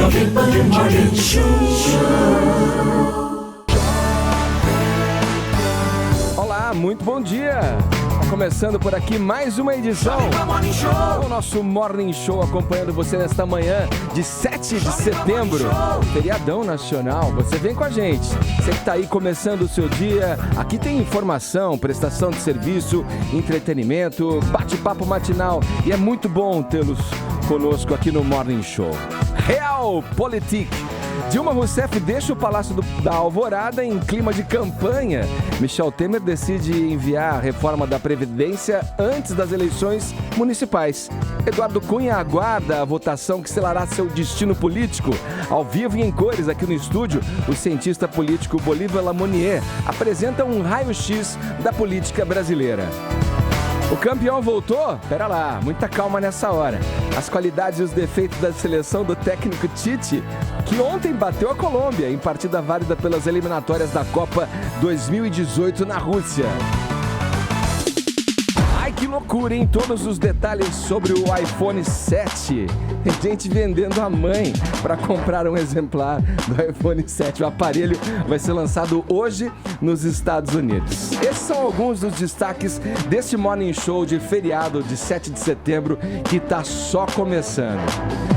Jovem Pan Morning Show. Olá, muito bom dia! Começando por aqui mais uma edição do nosso Morning Show, acompanhando você nesta manhã de 7 de setembro, feriadão nacional. Você vem com a gente, você que está aí começando o seu dia. Aqui tem informação, prestação de serviço, entretenimento, bate-papo matinal, e é muito bom tê-los conosco aqui no Morning Show. Realpolitik. Dilma Rousseff deixa o Palácio da Alvorada em clima de campanha. Michel Temer decide enviar a reforma da Previdência antes das eleições municipais. Eduardo Cunha aguarda a votação que selará seu destino político. Ao vivo e em cores aqui no estúdio, o cientista político Bolívar Lamonier apresenta um raio-x da política brasileira. O campeão voltou? Pera lá, muita calma nessa hora. As qualidades e os defeitos da seleção do técnico Tite, que ontem bateu a Colômbia em partida válida pelas eliminatórias da Copa 2018 na Rússia. Ai, que loucura, hein? Todos os detalhes sobre o iPhone 7. Tem gente vendendo a mãe para comprar um exemplar do iPhone 7. O aparelho vai ser lançado hoje nos Estados Unidos. Esses são alguns dos destaques deste Morning Show de feriado de 7 de setembro, que está só começando.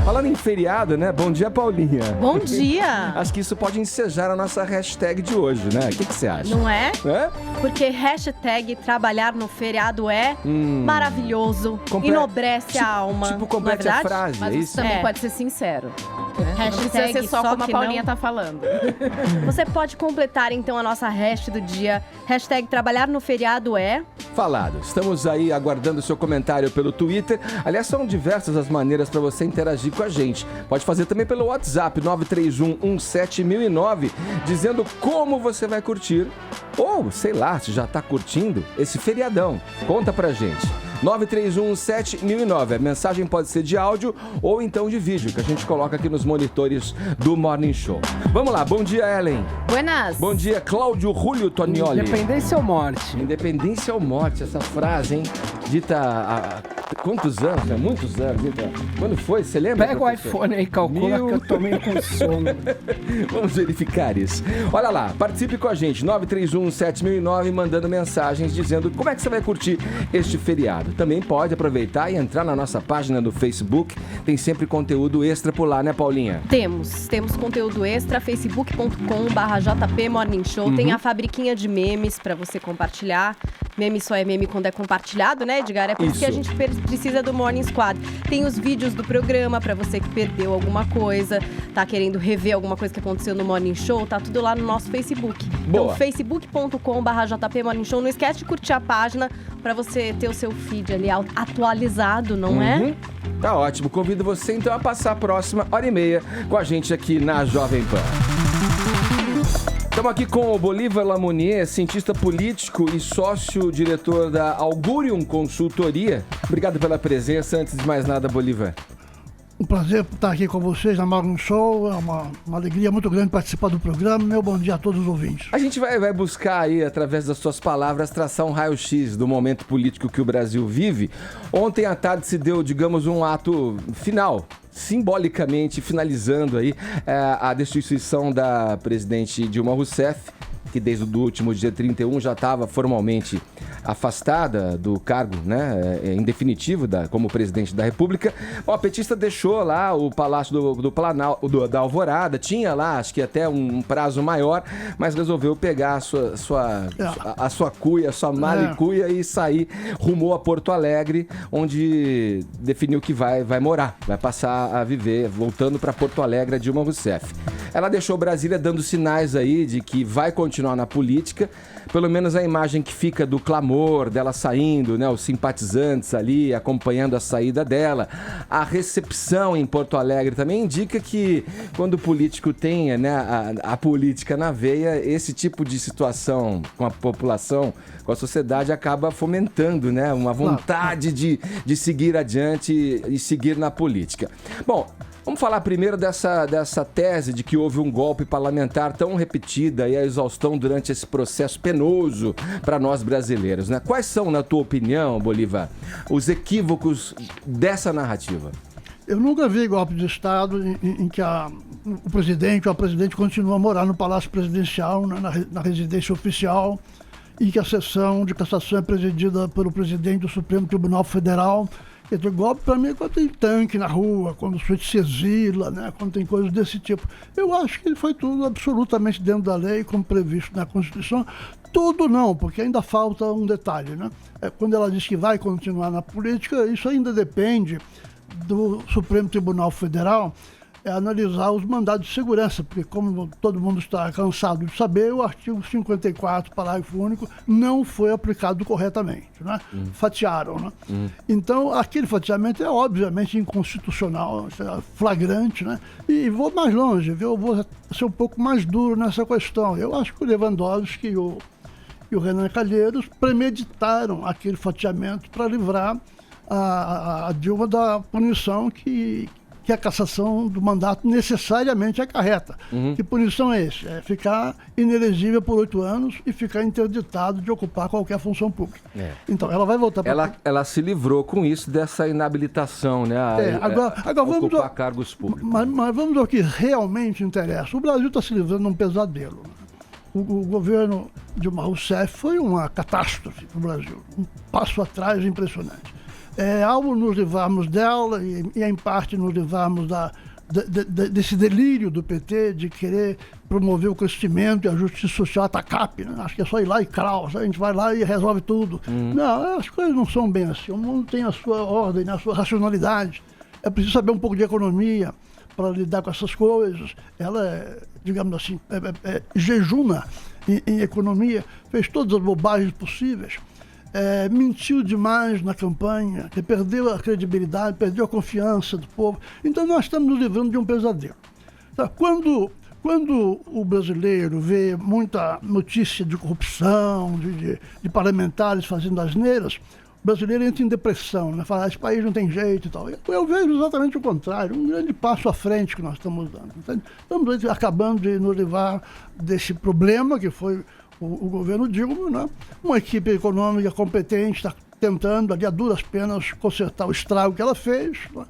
Falando em feriado, né? Bom dia, Paulinha. Bom dia. Acho que isso pode ensejar a nossa hashtag de hoje, né? O que você acha? Não é? É? Porque hashtag trabalhar no feriado é maravilhoso, enobrece a alma. Tipo, complete a frase, mas é isso isso? também pode ser sincero. Né? Não precisa ser só como a Paulinha tá falando. Você pode completar então a nossa hashtag do dia. Hashtag trabalhar no feriado é... Falado. Estamos aí aguardando o seu comentário pelo Twitter. Aliás, são diversas as maneiras para você interagir com a gente. Pode fazer também pelo WhatsApp 931171009, dizendo como você vai curtir, ou sei lá, se já está curtindo esse feriadão. Conta pra gente. 931171009. A mensagem pode ser de áudio ou então de vídeo, que a gente coloca aqui nos monitores do Morning Show. Vamos lá, bom dia, Ellen. Buenas. Bom dia, Cláudio Julio Tonioli. Independência ou morte? Independência ou morte, essa frase, hein? Dita há quantos anos, né? Muitos anos. Dita... Quando foi? Você lembra? Pega professor? O iPhone aí, calcula que eu tô meio com sono. Vamos verificar isso. Olha lá, participe com a gente, 931-7009, mandando mensagens dizendo como é que você vai curtir este feriado. Também pode aproveitar e entrar na nossa página do Facebook. Tem sempre conteúdo extra por lá, né, Paulinha? Temos conteúdo extra, facebook.com/JP Morning Show. Tem a fabriquinha de memes pra você compartilhar. Meme só é meme quando é compartilhado, né, Edgar? É por isso que a gente precisa do Morning Squad. Tem os vídeos do programa pra você que perdeu alguma coisa, tá querendo rever alguma coisa que aconteceu no Morning Show, tá tudo lá no nosso Facebook. Boa. Então, facebook.com/JP Morning Show. Não esquece de curtir a página pra você ter o seu feed ali atualizado, não é? Tá ótimo. Convido você, então, a passar a próxima hora e meia com a gente aqui na Jovem Pan. Estamos aqui com o Bolívar Lamonier, cientista político e sócio-diretor da Augurium Consultoria. Obrigado pela presença. Antes de mais nada, Bolívar. Um prazer estar aqui com vocês na Morning Show. É uma alegria muito grande participar do programa. Meu bom dia a todos os ouvintes. A gente vai buscar aí, através das suas palavras, traçar um raio-x do momento político que o Brasil vive. Ontem à tarde se deu, digamos, um ato final, simbolicamente finalizando aí a destituição da presidente Dilma Rousseff, que desde o último dia 31 já estava formalmente afastada do cargo, né, em definitivo como presidente da República. Bom, a petista deixou lá o Palácio da Alvorada, tinha lá, acho que até um prazo maior, mas resolveu pegar a sua cuia, a sua mala e cuia e sair, rumou a Porto Alegre, onde definiu que vai morar, vai passar a viver, voltando para Porto Alegre, a Dilma Rousseff. Ela deixou Brasília dando sinais aí de que vai continuar na política, pelo menos a imagem que fica do clamor dela saindo, né, os simpatizantes ali acompanhando a saída dela, a recepção em Porto Alegre também indica que quando o político tem, né, a política na veia, esse tipo de situação com a população, com a sociedade, acaba fomentando, né, uma vontade de seguir adiante e seguir na política. Bom, vamos falar primeiro dessa tese de que houve um golpe parlamentar tão repetida e a exaustão durante esse processo penoso para nós brasileiros, né? Quais são, na tua opinião, Bolívar, os equívocos dessa narrativa? Eu nunca vi golpe de Estado em que o presidente ou a presidente continua a morar no Palácio Presidencial, né, na residência oficial, e que a sessão de cassação é presidida pelo presidente do Supremo Tribunal Federal. Quer dizer, golpe para mim é quando tem tanque na rua, quando o sujeito se exila, né, quando tem coisas desse tipo. Eu acho que foi tudo absolutamente dentro da lei, como previsto na Constituição. Tudo não, porque ainda falta um detalhe, né? Quando ela diz que vai continuar na política, isso ainda depende do Supremo Tribunal Federal analisar os mandados de segurança, porque como todo mundo está cansado de saber, o artigo 54, parágrafo único, não foi aplicado corretamente, né? Fatiaram, né? Então, aquele fatiamento é obviamente inconstitucional, flagrante, né? E vou mais longe, viu? Eu vou ser um pouco mais duro nessa questão. Eu acho que o Lewandowski e o Renan Calheiros premeditaram aquele fatiamento para livrar a Dilma da punição que a cassação do mandato necessariamente acarreta. Que punição é essa? É ficar inelegível por 8 anos e ficar interditado de ocupar qualquer função pública. Então, ela vai voltar para... Ela se livrou com isso dessa inabilitação, né? Agora vamos ocupar cargos públicos. Mas vamos ao que realmente interessa. O Brasil está se livrando de um pesadelo. O governo Dilma Rousseff foi uma catástrofe para o Brasil. Um passo atrás impressionante. Ao nos livrarmos dela e em parte nos livrarmos desse delírio do PT de querer promover o crescimento e a justiça social, a TACAP, né? Acho que é só ir lá e a gente vai lá e resolve tudo. Não, as coisas não são bem assim. O mundo tem a sua ordem, a sua racionalidade. É preciso saber um pouco de economia para lidar com essas coisas. Ela, digamos assim, jejuna em economia, fez todas as bobagens possíveis. Mentiu demais na campanha, que perdeu a credibilidade, perdeu a confiança do povo. Então nós estamos nos livrando de um pesadelo. Tá? Quando o brasileiro vê muita notícia de corrupção, de parlamentares fazendo asneiras, o brasileiro entra em depressão, né? Fala, esse país não tem jeito e tal. Eu vejo exatamente o contrário, um grande passo à frente que nós estamos dando. Estamos acabando de nos livrar desse problema que foi o governo Dilma, né? Uma equipe econômica competente está tentando, ali a duras penas, consertar o estrago que ela fez. Né?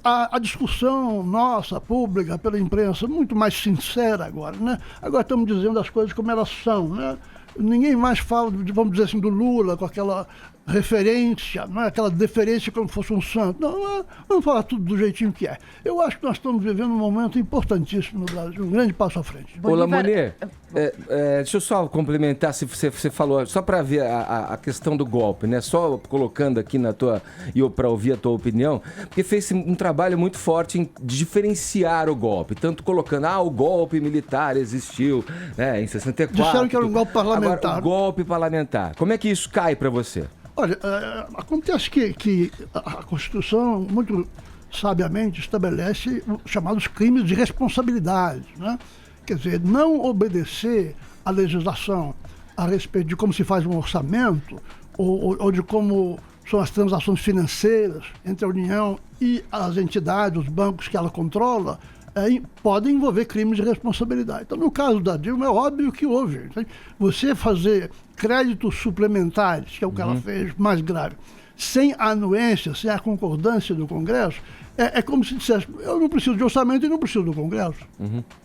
A discussão nossa, pública, pela imprensa, muito mais sincera agora, né? Agora estamos dizendo as coisas como elas são, né? Ninguém mais fala, vamos dizer assim, do Lula com aquela referência, não é? Aquela deferência como se fosse um santo. Não, vamos falar tudo do jeitinho que é. Eu acho que nós estamos vivendo um momento importantíssimo no Brasil, um grande passo à frente. Ô, Lamonier, deixa eu só complementar, se você falou, só para ver a questão do golpe, né? Só colocando aqui para ouvir a tua opinião, porque fez um trabalho muito forte em diferenciar o golpe, tanto colocando, o golpe militar existiu, né, em 64. Disseram que era um golpe parlamentar. Agora, o golpe parlamentar. Como é que isso cai para você? Olha, acontece que a Constituição, muito sabiamente, estabelece os chamados crimes de responsabilidade, né? Quer dizer, não obedecer à legislação a respeito de como se faz um orçamento ou de como são as transações financeiras entre a União e as entidades, os bancos que ela controla, podem envolver crimes de responsabilidade. Então, no caso da Dilma, é óbvio que houve. Entende? Você fazer créditos suplementares, que é o que ela fez mais grave, sem a anuência, sem a concordância do Congresso, é como se dissesse, eu não preciso de orçamento e não preciso do Congresso.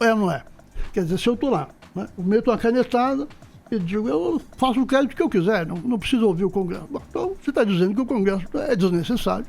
É ou não é? Quer dizer, se eu estou lá, né, eu meto uma canetada e digo, eu faço o crédito que eu quiser, não preciso ouvir o Congresso. Bom, então, você está dizendo que o Congresso é desnecessário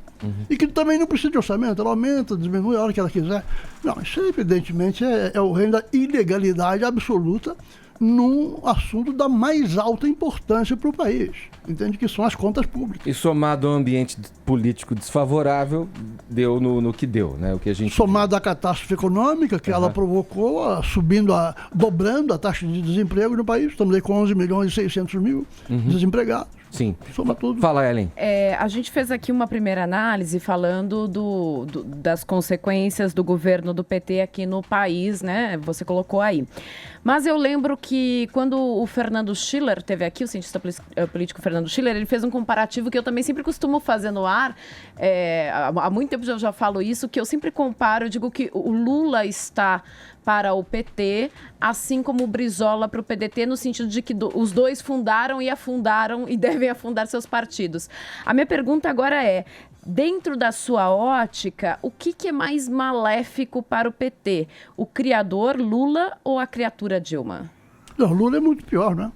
e que também não precisa de orçamento, ela aumenta, diminui a hora que ela quiser. Não, isso evidentemente é o reino da ilegalidade absoluta num assunto da mais alta importância para o país. Entende? Que são as contas públicas. E somado ao ambiente político desfavorável, deu no que deu, né? O que a gente... Somado à catástrofe econômica que ela provocou, dobrando a taxa de desemprego no país. Estamos aí com 11 milhões e 600 mil desempregados. Sim. Soma tudo. Fala, Ellen. A gente fez aqui uma primeira análise falando das consequências do governo do PT aqui no país, né? Você colocou aí. Mas eu lembro que quando o Fernando Schiller teve aqui, o cientista político Fernando Schiller, ele fez um comparativo que eu também sempre costumo fazer no ar. Há muito tempo eu já falo isso, que eu sempre comparo, eu digo que o Lula está para o PT, assim como o Brizola para o PDT, no sentido de que os dois fundaram e afundaram e devem afundar seus partidos. A minha pergunta agora Dentro da sua ótica, o que é mais maléfico para o PT? O criador Lula ou a criatura Dilma? Não, Lula é muito pior, né?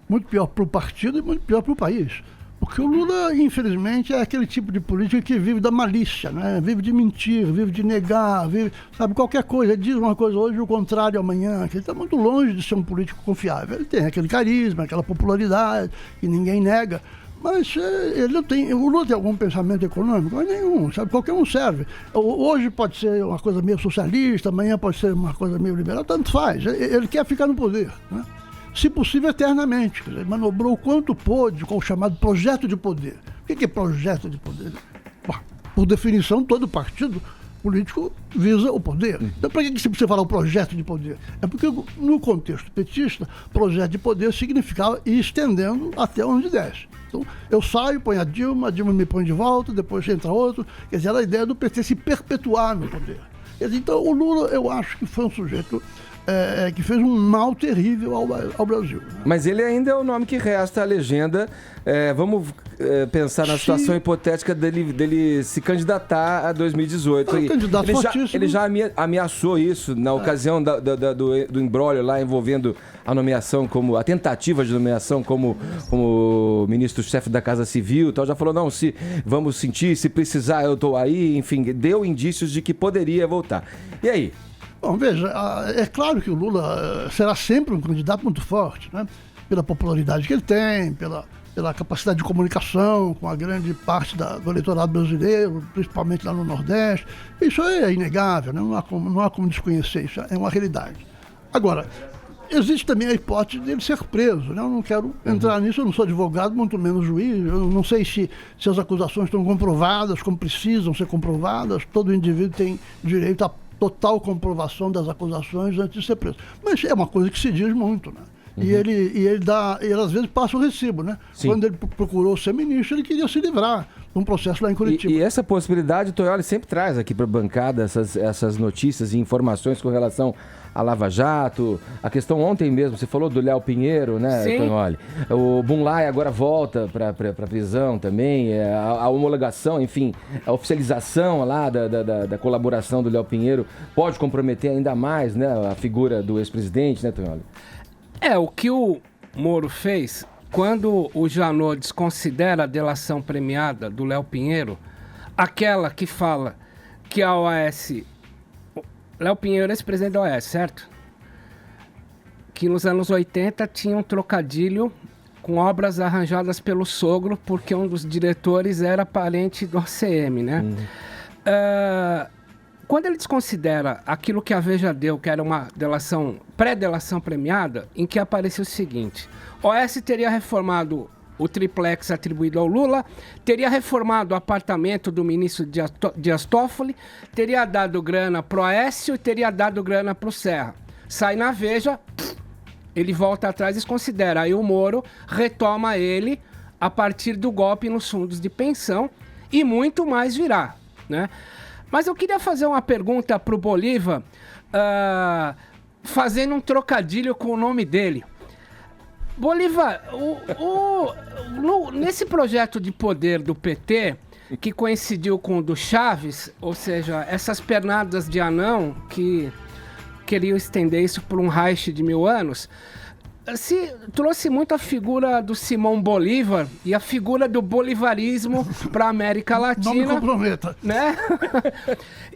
Muito pior para o partido e muito pior para o país. Porque o Lula, infelizmente, é aquele tipo de político que vive da malícia, né? Vive de mentir, vive de negar, vive, sabe, qualquer coisa. Ele diz uma coisa hoje e o contrário amanhã. Que ele está muito longe de ser um político confiável. Ele tem aquele carisma, aquela popularidade que ninguém nega. Mas ele não tem. O Lula tem algum pensamento econômico? Mas nenhum, sabe? Qualquer um serve. Hoje pode ser uma coisa meio socialista, amanhã pode ser uma coisa meio liberal, tanto faz. Ele quer ficar no poder, né? Se possível, eternamente. Quer dizer, ele manobrou o quanto pôde com o chamado projeto de poder. O que é projeto de poder? Bom, por definição, todo partido político visa o poder. Então, para que você precisa falar o projeto de poder? É porque, no contexto petista, projeto de poder significava ir estendendo até onde desce. Então, eu saio, ponho a Dilma me põe de volta, depois entra outro. Quer dizer, era a ideia do PT se perpetuar no poder. Quer dizer, então, o Lula, eu acho que foi um sujeito que fez um mal terrível ao Brasil. Né? Mas ele ainda é o nome que resta à legenda. Vamos pensar na situação hipotética dele se candidatar a 2018. Ele já ameaçou isso na ocasião do imbróglio lá envolvendo a tentativa de nomeação como ministro-chefe da Casa Civil. Então já falou, não, vamos sentir, se precisar eu estou aí. Enfim, deu indícios de que poderia voltar. E aí? Bom, veja, é claro que o Lula será sempre um candidato muito forte, né? Pela popularidade que ele tem, pela capacidade de comunicação com a grande parte do eleitorado brasileiro, principalmente lá no Nordeste. Isso é inegável, né? Não há como desconhecer isso, é uma realidade. Agora, existe também a hipótese dele ser preso, né? Eu não quero entrar nisso, eu não sou advogado, muito menos juiz, eu não sei se as acusações estão comprovadas, como precisam ser comprovadas, todo indivíduo tem direito a total comprovação das acusações antes de ser preso. Mas é uma coisa que se diz muito, né? E ele às vezes passa o recibo, né? Sim. Quando ele procurou ser ministro, ele queria se livrar de um processo lá em Curitiba. E essa possibilidade, o Toioli sempre traz aqui para a bancada essas notícias e informações com relação a Lava Jato. A questão ontem mesmo, você falou do Léo Pinheiro, né, Toioli? O Bunlai agora volta para a prisão também. A homologação, enfim, a oficialização lá da colaboração do Léo Pinheiro pode comprometer ainda mais, né, a figura do ex-presidente, né, Toioli? O que o Moro fez, quando o Janot desconsidera a delação premiada do Léo Pinheiro, aquela que fala que a OAS... Léo Pinheiro é ex-presidente da OAS, certo? Que nos anos 80 tinha um trocadilho com obras arranjadas pelo sogro, porque um dos diretores era parente do OCM, né? Quando ele desconsidera aquilo que a Veja deu, que era uma pré-delação premiada, em que apareceu o seguinte: OAS teria reformado o triplex atribuído ao Lula, teria reformado o apartamento do ministro Dias Toffoli, teria dado grana pro Aécio e teria dado grana pro Serra. Sai na Veja, ele volta atrás e desconsidera. Aí o Moro retoma ele a partir do golpe nos fundos de pensão e muito mais virá, né? Mas eu queria fazer uma pergunta para o Bolívar, fazendo um trocadilho com o nome dele. Bolívar, nesse projeto de poder do PT, que coincidiu com o do Chaves, ou seja, essas pernadas de anão que queriam estender isso por um Reich de 1000 anos, trouxe muito a figura do Simão Bolívar e a figura do bolivarismo para a América Latina. Não me comprometa. Né?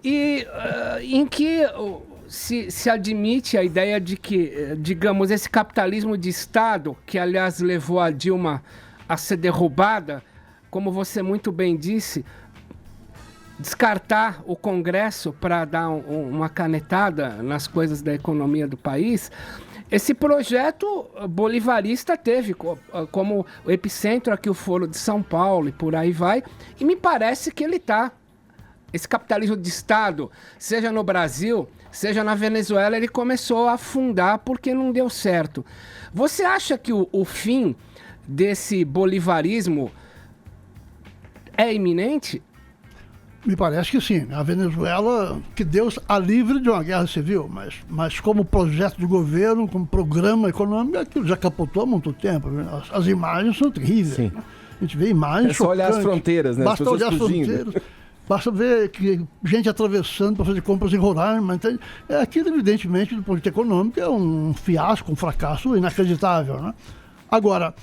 E em que se admite a ideia de que, digamos, esse capitalismo de Estado, que aliás levou a Dilma a ser derrubada, como você muito bem disse, descartar o Congresso para dar uma canetada nas coisas da economia do país. Esse projeto bolivarista teve como epicentro aqui o Foro de São Paulo e por aí vai, e me parece que ele está. Esse capitalismo de Estado, seja no Brasil, seja na Venezuela, ele começou a afundar porque não deu certo. Você acha que o fim desse bolivarismo é iminente? Me parece que sim. A Venezuela, que Deus a livre de uma guerra civil, mas como projeto de governo, como programa econômico, aquilo já capotou há muito tempo. As imagens são terríveis. Né? A gente vê imagens. É só olhar as fronteiras, né? Basta olhar as fronteiras. Basta ver que gente atravessando para fazer compras em Roraima. Então, aquilo, evidentemente, do ponto de vista econômico, é um fiasco, um fracasso inacreditável, né? Agora,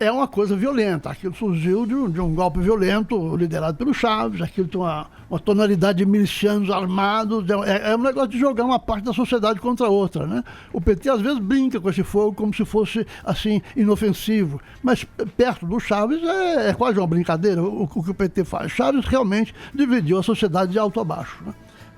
é uma coisa violenta. Aquilo surgiu de um golpe violento liderado pelo Chaves. Aquilo tem uma tonalidade de milicianos armados. É um negócio de jogar uma parte da sociedade contra a outra, né? O PT às vezes brinca com esse fogo como se fosse assim inofensivo, mas perto do Chaves é quase uma brincadeira o que o PT faz. Chaves realmente dividiu a sociedade de alto a baixo, né?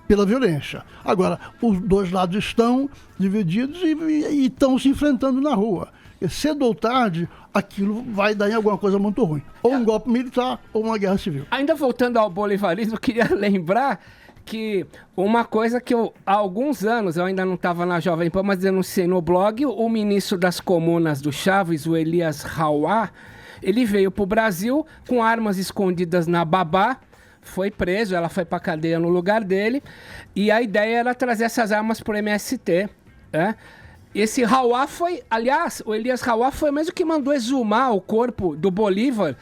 Pela violência. Agora, os dois lados estão divididos e estão se enfrentando na rua. E cedo ou tarde, aquilo vai dar em alguma coisa muito ruim. Ou um golpe militar, ou uma guerra civil. Ainda voltando ao bolivarismo, eu queria lembrar que uma coisa que há alguns anos, eu ainda não estava na Jovem Pan, mas denunciei no blog, o ministro das Comunas do Chaves, o Elias Rauá, ele veio para o Brasil com armas escondidas na babá, foi preso, ela foi para a cadeia no lugar dele, e a ideia era trazer essas armas para o MST, né? Esse Rauá foi, aliás, o Elias Rauá foi mesmo que mandou exumar o corpo do Bolívar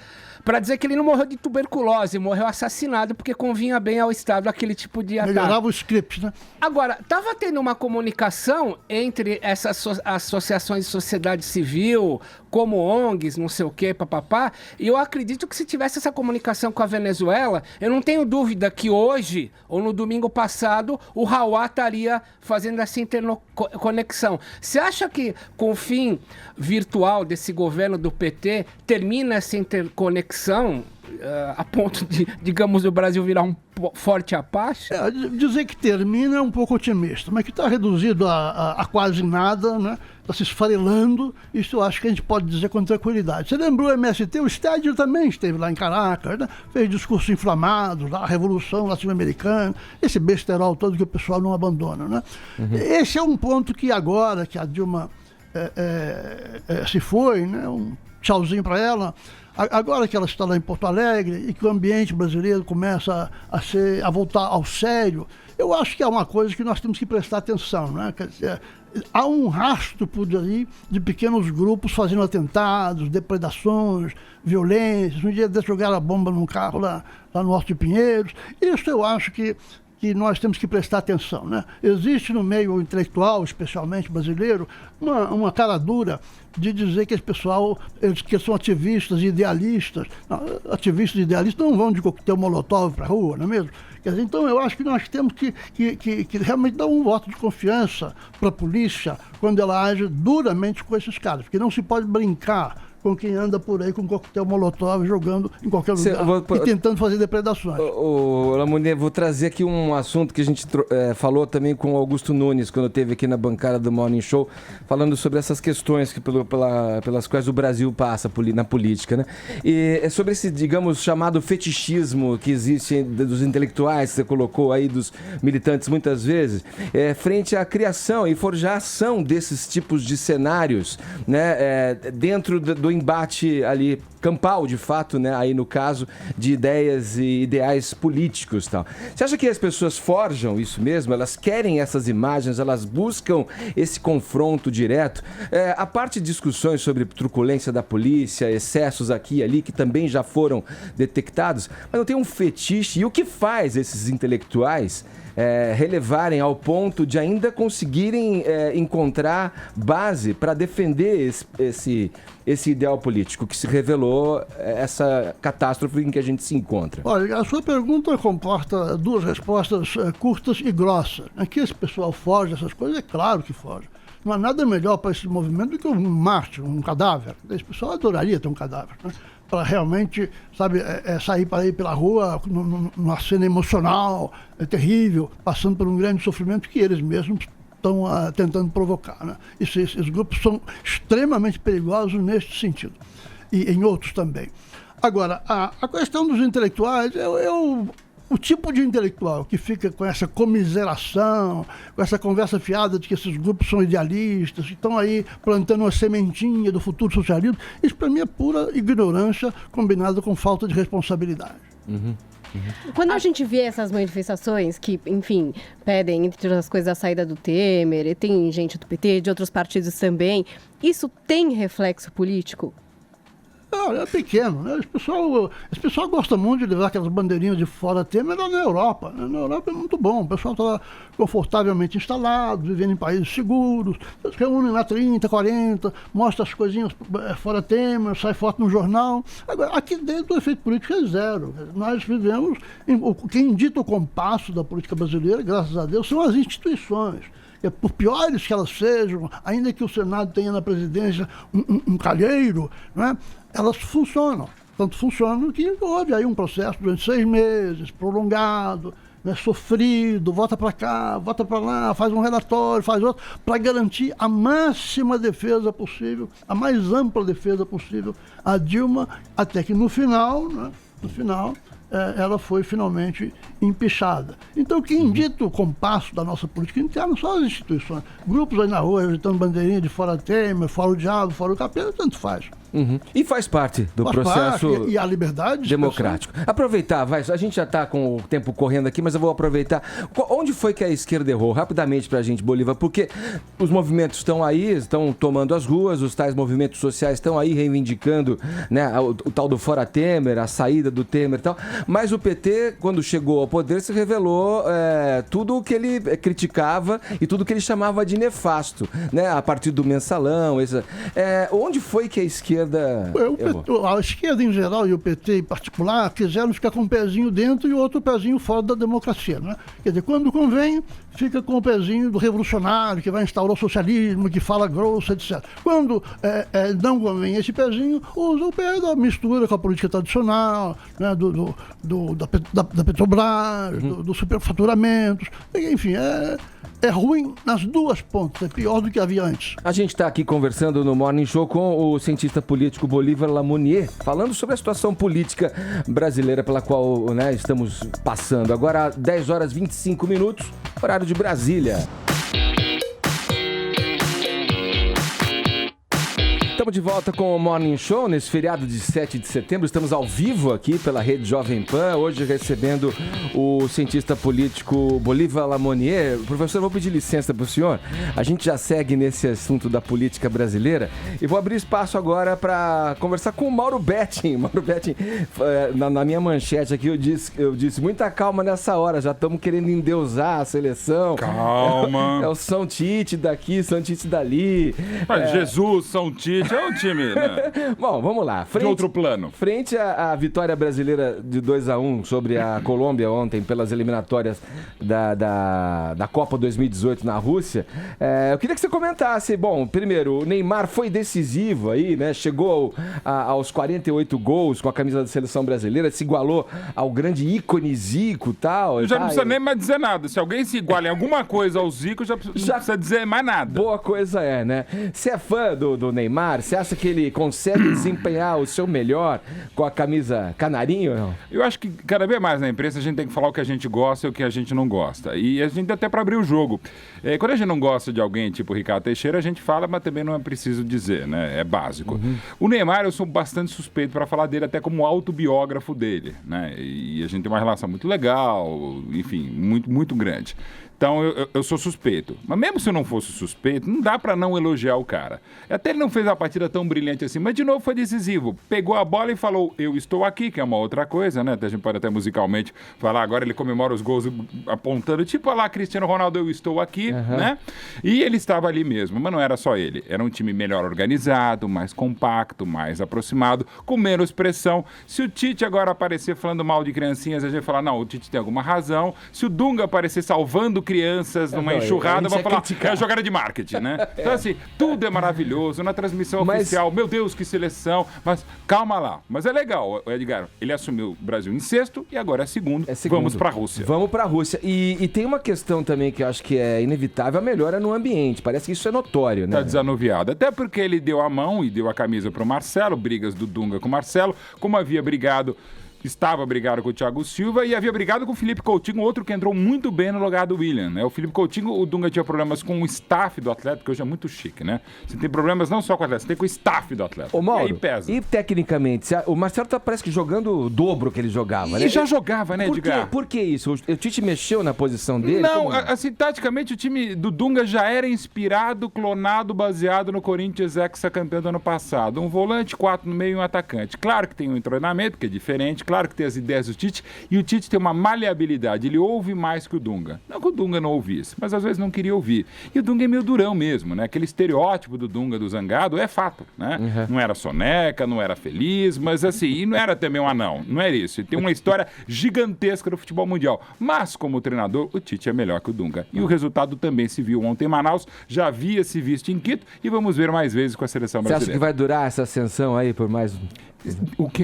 para dizer que ele não morreu de tuberculose, morreu assassinado porque convinha bem ao Estado aquele tipo de ataque. Melhorava o script, né? Agora, estava tendo uma comunicação entre essas associações de sociedade civil, como ONGs, não sei o quê, papapá, e eu acredito que se tivesse essa comunicação com a Venezuela, eu não tenho dúvida que hoje, ou no domingo passado, o Rauá estaria fazendo essa interconexão. Você acha que com o fim virtual desse governo do PT, termina essa interconexão a ponto de, digamos, o Brasil virar um forte Apache? Dizer que termina é um pouco otimista, mas que está reduzido a quase nada, né? Está se esfarelando, isso eu acho que a gente pode dizer com tranquilidade. Você lembrou o MST? O Estádio também esteve lá em Caracas, né? Fez discurso inflamado, a Revolução Latino-Americana, esse besterol todo que o pessoal não abandona, né? Uhum. Esse é um ponto que agora que a Dilma se foi, né? Um tchauzinho para ela. Agora que ela está lá em Porto Alegre e que o ambiente brasileiro começa a voltar ao sério, eu acho que é uma coisa que nós temos que prestar atenção, né? Quer dizer, há um rastro por aí de pequenos grupos fazendo atentados, depredações, violências. Um dia jogaram a bomba num carro lá no Alto de Pinheiros. Isso eu acho que nós temos que prestar atenção, né? Existe no meio intelectual, especialmente brasileiro, uma cara dura de dizer que esse pessoal, que são ativistas e idealistas. Não, ativistas e idealistas não vão de coquetel molotov para a rua, não é mesmo? Quer dizer, então eu acho que nós temos que realmente dar um voto de confiança para a polícia quando ela age duramente com esses caras, porque não se pode brincar com quem anda por aí com coquetel molotov jogando em qualquer lugar e tentando fazer depredações. Lamonier, vou trazer aqui um assunto que a gente falou também com o Augusto Nunes, quando esteve aqui na bancada do Morning Show, falando sobre essas questões pelas quais o Brasil passa na política, né? E é sobre esse, digamos, chamado fetichismo que existe dos intelectuais, que você colocou aí, dos militantes muitas vezes, frente à criação e forjação desses tipos de cenários, né? Dentro do embate ali campal, de fato, né? Aí no caso de ideias e ideais políticos e tal. Você acha que as pessoas forjam isso mesmo? Elas querem essas imagens, elas buscam esse confronto direto? A parte de discussões sobre truculência da polícia, excessos aqui e ali, que também já foram detectados, mas não tem um fetiche? E o que faz esses intelectuais relevarem ao ponto de ainda conseguirem encontrar base para defender esse ideal político que se revelou essa catástrofe em que a gente se encontra? Olha, a sua pergunta comporta duas respostas curtas e grossas. Aqui esse pessoal foge dessas coisas, é claro que foge. Não há nada melhor para esse movimento do que um mártir, um cadáver. Esse pessoal adoraria ter um cadáver, né? Para realmente, sabe, sair para ir pela rua numa cena emocional, terrível, passando por um grande sofrimento que eles mesmos estão tentando provocar, né? Esses grupos são extremamente perigosos neste sentido, e em outros também. Agora, a questão dos intelectuais o tipo de intelectual que fica com essa comiseração, com essa conversa fiada de que esses grupos são idealistas, que estão aí plantando uma sementinha do futuro socialismo, isso para mim é pura ignorância combinada com falta de responsabilidade. Uhum. Quando a gente vê essas manifestações que, enfim, pedem, entre outras coisas, a saída do Temer, e tem gente do PT, de outros partidos também, isso tem reflexo político? É pequeno, né? Esse pessoal gosta muito de levar aquelas bandeirinhas de fora Temer lá na Europa. Né? Na Europa é muito bom, o pessoal está confortavelmente instalado, vivendo em países seguros, eles reúnem lá 30, 40, mostra as coisinhas fora Temer, sai foto no jornal. Agora, aqui dentro o efeito político é zero. Nós vivemos, quem dita o compasso da política brasileira, graças a Deus, são as instituições. Por piores que elas sejam, ainda que o Senado tenha na presidência um calheiro, né, elas funcionam. Tanto funcionam que houve aí um processo durante 6 meses, prolongado, né, sofrido, volta para cá, volta para lá, faz um relatório, faz outro, para garantir a máxima defesa possível, a mais ampla defesa possível a Dilma, até que no final, ela foi finalmente empichada. Então, quem dita o compasso da nossa política interna são as instituições. Grupos aí na rua, agitando bandeirinha de fora Temer, fora o diabo, fora o capeta, tanto faz. E faz parte do processo e a liberdade democrático. Aproveitar, a gente já está com o tempo correndo aqui, mas eu vou aproveitar. Onde foi que a esquerda errou? Rapidamente para a gente, Bolívar, porque os movimentos estão aí, estão tomando as ruas, os tais movimentos sociais estão aí reivindicando, né, o tal do fora Temer, a saída do Temer e tal, mas o PT, quando chegou ao poder, se revelou tudo o que ele criticava e tudo o que ele chamava de nefasto, né, a partir do mensalão. Onde foi que a esquerda a esquerda em geral e o PT em particular quiseram ficar com um pezinho dentro e outro pezinho fora da democracia, né? Quer dizer, quando convém, fica com o pezinho do revolucionário, que vai instaurar o socialismo, que fala grosso, etc. Quando não convém esse pezinho, usa o pé da mistura com a política tradicional, né? da Petrobras, do superfaturamento, enfim, é ruim nas duas pontas, é pior do que havia antes. A gente está aqui conversando no Morning Show com o cientista político Bolívar Lamonier, falando sobre a situação política brasileira pela qual, né, estamos passando. Agora, 10 horas 25 minutos, horário de Brasília. Estamos de volta com o Morning Show nesse feriado de 7 de setembro. Estamos ao vivo aqui pela Rede Jovem Pan, hoje recebendo o cientista político Bolívar Lamonier. Professor, eu vou pedir licença para o senhor. A gente já segue nesse assunto da política brasileira e vou abrir espaço agora para conversar com o Mauro Betting. Mauro Betting, na minha manchete aqui eu disse muita calma nessa hora, já estamos querendo endeusar a seleção. Calma. É o São Tite daqui, São Tite dali. Mas Jesus, São Tite é um time, né? Bom, vamos lá. De outro plano. Frente à vitória brasileira de 2-1 sobre a Colômbia ontem pelas eliminatórias da Copa 2018 na Rússia, eu queria que você comentasse. Bom, primeiro, o Neymar foi decisivo aí, né? Chegou aos 48 gols com a camisa da seleção brasileira, se igualou ao grande ícone Zico e tal. Já não precisa nem mais dizer nada. Se alguém se iguala em alguma coisa ao Zico, já não precisa dizer mais nada. Boa coisa né? Você é fã do Neymar? Você acha que ele consegue desempenhar o seu melhor com a camisa canarinho ou não? Eu acho que cada vez mais na imprensa a gente tem que falar o que a gente gosta e o que a gente não gosta. E a gente até para abrir o jogo. Quando a gente não gosta de alguém tipo Ricardo Teixeira, a gente fala, mas também não é preciso dizer, né? É básico. O Neymar, eu sou bastante suspeito para falar dele até como autobiógrafo dele, né? E a gente tem uma relação muito legal, enfim, muito, muito grande. Então, eu sou suspeito. Mas mesmo se eu não fosse suspeito, não dá pra não elogiar o cara. Até ele não fez uma partida tão brilhante assim, mas de novo foi decisivo. Pegou a bola e falou, eu estou aqui, que é uma outra coisa, né? A gente pode até musicalmente falar, agora ele comemora os gols apontando, tipo, lá, Cristiano Ronaldo, eu estou aqui, né? E ele estava ali mesmo, mas não era só ele. Era um time melhor organizado, mais compacto, mais aproximado, com menos pressão. Se o Tite agora aparecer falando mal de criancinhas, a gente vai falar, não, o Tite tem alguma razão. Se o Dunga aparecer salvando crianças numa enxurrada, vai falar, é jogada de marketing, né? Então, assim, tudo é maravilhoso, na transmissão oficial, meu Deus, que seleção, mas calma lá. Mas é legal, Edgar, ele assumiu o Brasil em sexto e agora é segundo. Vamos pra Rússia. Vamos pra Rússia. E tem uma questão também que eu acho que é inevitável, a melhora no ambiente. Parece que isso é notório, né? Tá desanuviado. Até porque ele deu a mão e deu a camisa pro Marcelo, brigas do Dunga com o Marcelo, como havia brigado estava brigado com o Thiago Silva e havia brigado com o Felipe Coutinho, outro que entrou muito bem no lugar do William, né? O Felipe Coutinho, o Dunga tinha problemas com o staff do atleta, que hoje é muito chique, né? Você tem problemas não só com o atleta, você tem com o staff do atleta. Ô, Mauro, e aí pesa. e tecnicamente, o Marcelo tá parece que jogando o dobro que ele jogava, E né? já jogava, né, Edgar? Por que isso? O Tite mexeu na posição dele? Não, Como- assim, taticamente o time do Dunga já era inspirado, clonado, baseado no Corinthians ex-campeão do ano passado. Um volante, 4 no meio e um atacante. Claro que tem um treinamento, que é diferente, claro que tem as ideias do Tite, e o Tite tem uma maleabilidade, ele ouve mais que o Dunga. Não que o Dunga não ouvisse, mas às vezes não queria ouvir. E o Dunga é meio durão mesmo, né? Aquele estereótipo do Dunga, do zangado, é fato, né? Não era soneca, não era feliz, mas assim, e não era também um anão, não era isso. Ele tem uma história gigantesca no futebol mundial. Mas, como treinador, o Tite é melhor que o Dunga. E o resultado também se viu ontem em Manaus, já havia se visto em Quito, e vamos ver mais vezes com a seleção Você acha brasileira. que vai durar essa ascensão aí por mais...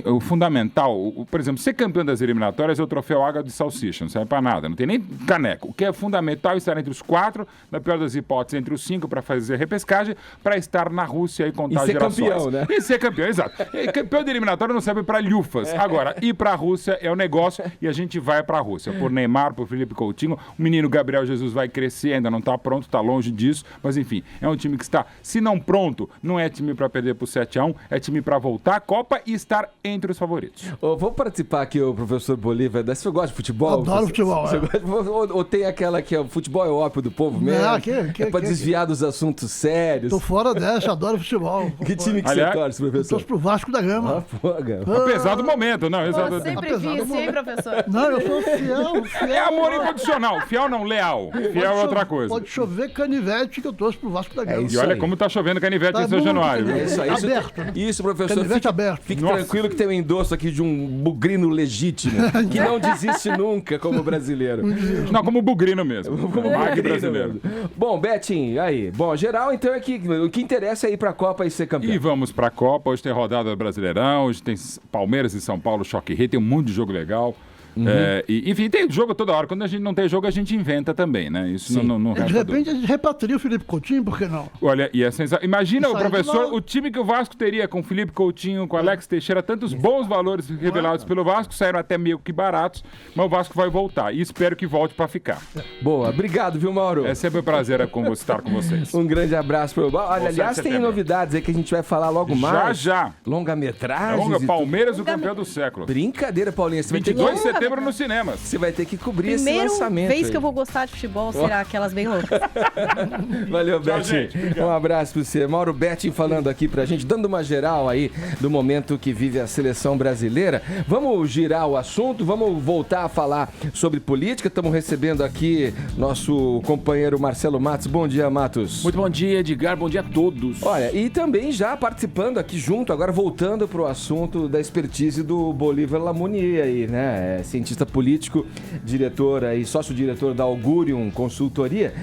O fundamental, por exemplo, ser campeão das eliminatórias é o troféu Água de Salsicha, não serve pra nada, não tem nem caneco. O que é fundamental é estar entre os 4, na pior das hipóteses, entre os 5 para fazer a repescagem, para estar na Rússia e contar E ser gerações. campeão, né? E ser campeão, exato. E campeão de eliminatória não serve para lhufas. Agora, ir pra Rússia é o negócio e a gente vai pra Rússia. Por Neymar, por Felipe Coutinho, o menino Gabriel Jesus vai crescer, ainda não tá pronto, tá longe disso, mas enfim, é um time que está, se não pronto, não é time para perder por 7-1, é time para voltar à Copa e estar entre os favoritos. Vou participar aqui, o professor Bolívar. Você gosta de futebol? Adoro futebol, Você é. gosta- ou tem aquela que é o futebol é o ópio do povo mesmo? Não, é pra desviar dos assuntos sérios. Tô fora dessa, adoro futebol. Que time que Aliás, você torce, Eu professor? torço pro Vasco da Gama. Pô, cara. Apesar do momento, não, Pô, exato. sempre Apesar vi do isso, hein, professor? Não, eu sou fiel. É amor incondicional, fiel não, leal. Fiel é outra coisa. Pode chover canivete que eu torço pro Vasco da Gama. isso E olha aí. como tá chovendo canivete Tá em São muito Januário. canivete. Viu? É isso aí. Aberto, né? Isso, professor. Canivete Fique, aberto. fique Nossa. tranquilo que tem um endosso aqui de um bugrino legítimo, que não desiste nunca como brasileiro. Não, como bugrino mesmo. Como Mag bugrino brasileiro. mesmo. Bom, Betinho, aí. Bom, geral, então é que o que interessa é ir pra Copa e ser campeão. E vamos pra Copa. Hoje tem rodada do Brasileirão, hoje tem Palmeiras e São Paulo, Choque Rei, tem um monte de jogo legal. Enfim, tem jogo toda hora. Quando a gente não tem jogo, a gente inventa também, né? Isso não De resta repente a gente repatria o Felipe Coutinho, por que não? Olha, e é imagina, o Sai de professor, lá. o time que o Vasco teria com Felipe Coutinho, com Alex Teixeira, tantos bons valores revelados pelo Vasco, saíram até meio que baratos, mas o Vasco vai voltar e espero que volte pra ficar. Boa, obrigado, viu, Mauro? É sempre um prazer estar com vocês. Um grande abraço pro Mauro. Olha, Bom, aliás, 7 de tem setembro. novidades aí que a gente vai falar logo mais. Já. Longa-metragem. Longa, Palmeiras, o campeão do século. Brincadeira, Paulinha. Você vai ter que, 22 de setembro nos cinemas. você vai ter que cobrir esse Primeiro lançamento. vez aí. que eu vou gostar de futebol será aquelas bem loucas. Valeu, Tchau, Betinho. gente. Obrigado. Um abraço pra você. Mauro Betinho falando aqui pra gente, dando uma geral aí do momento que vive a seleção brasileira. Vamos girar o assunto, vamos voltar a falar sobre política. Estamos recebendo aqui nosso companheiro Marcelo Matos. Bom dia, Matos. Muito bom dia, Edgar. Bom dia a todos. Olha, e também já participando aqui junto, agora voltando pro assunto da expertise do Bolívar Lamounier aí, né? É cientista político, diretor aí, sócio-diretor da Augurium Consultoria.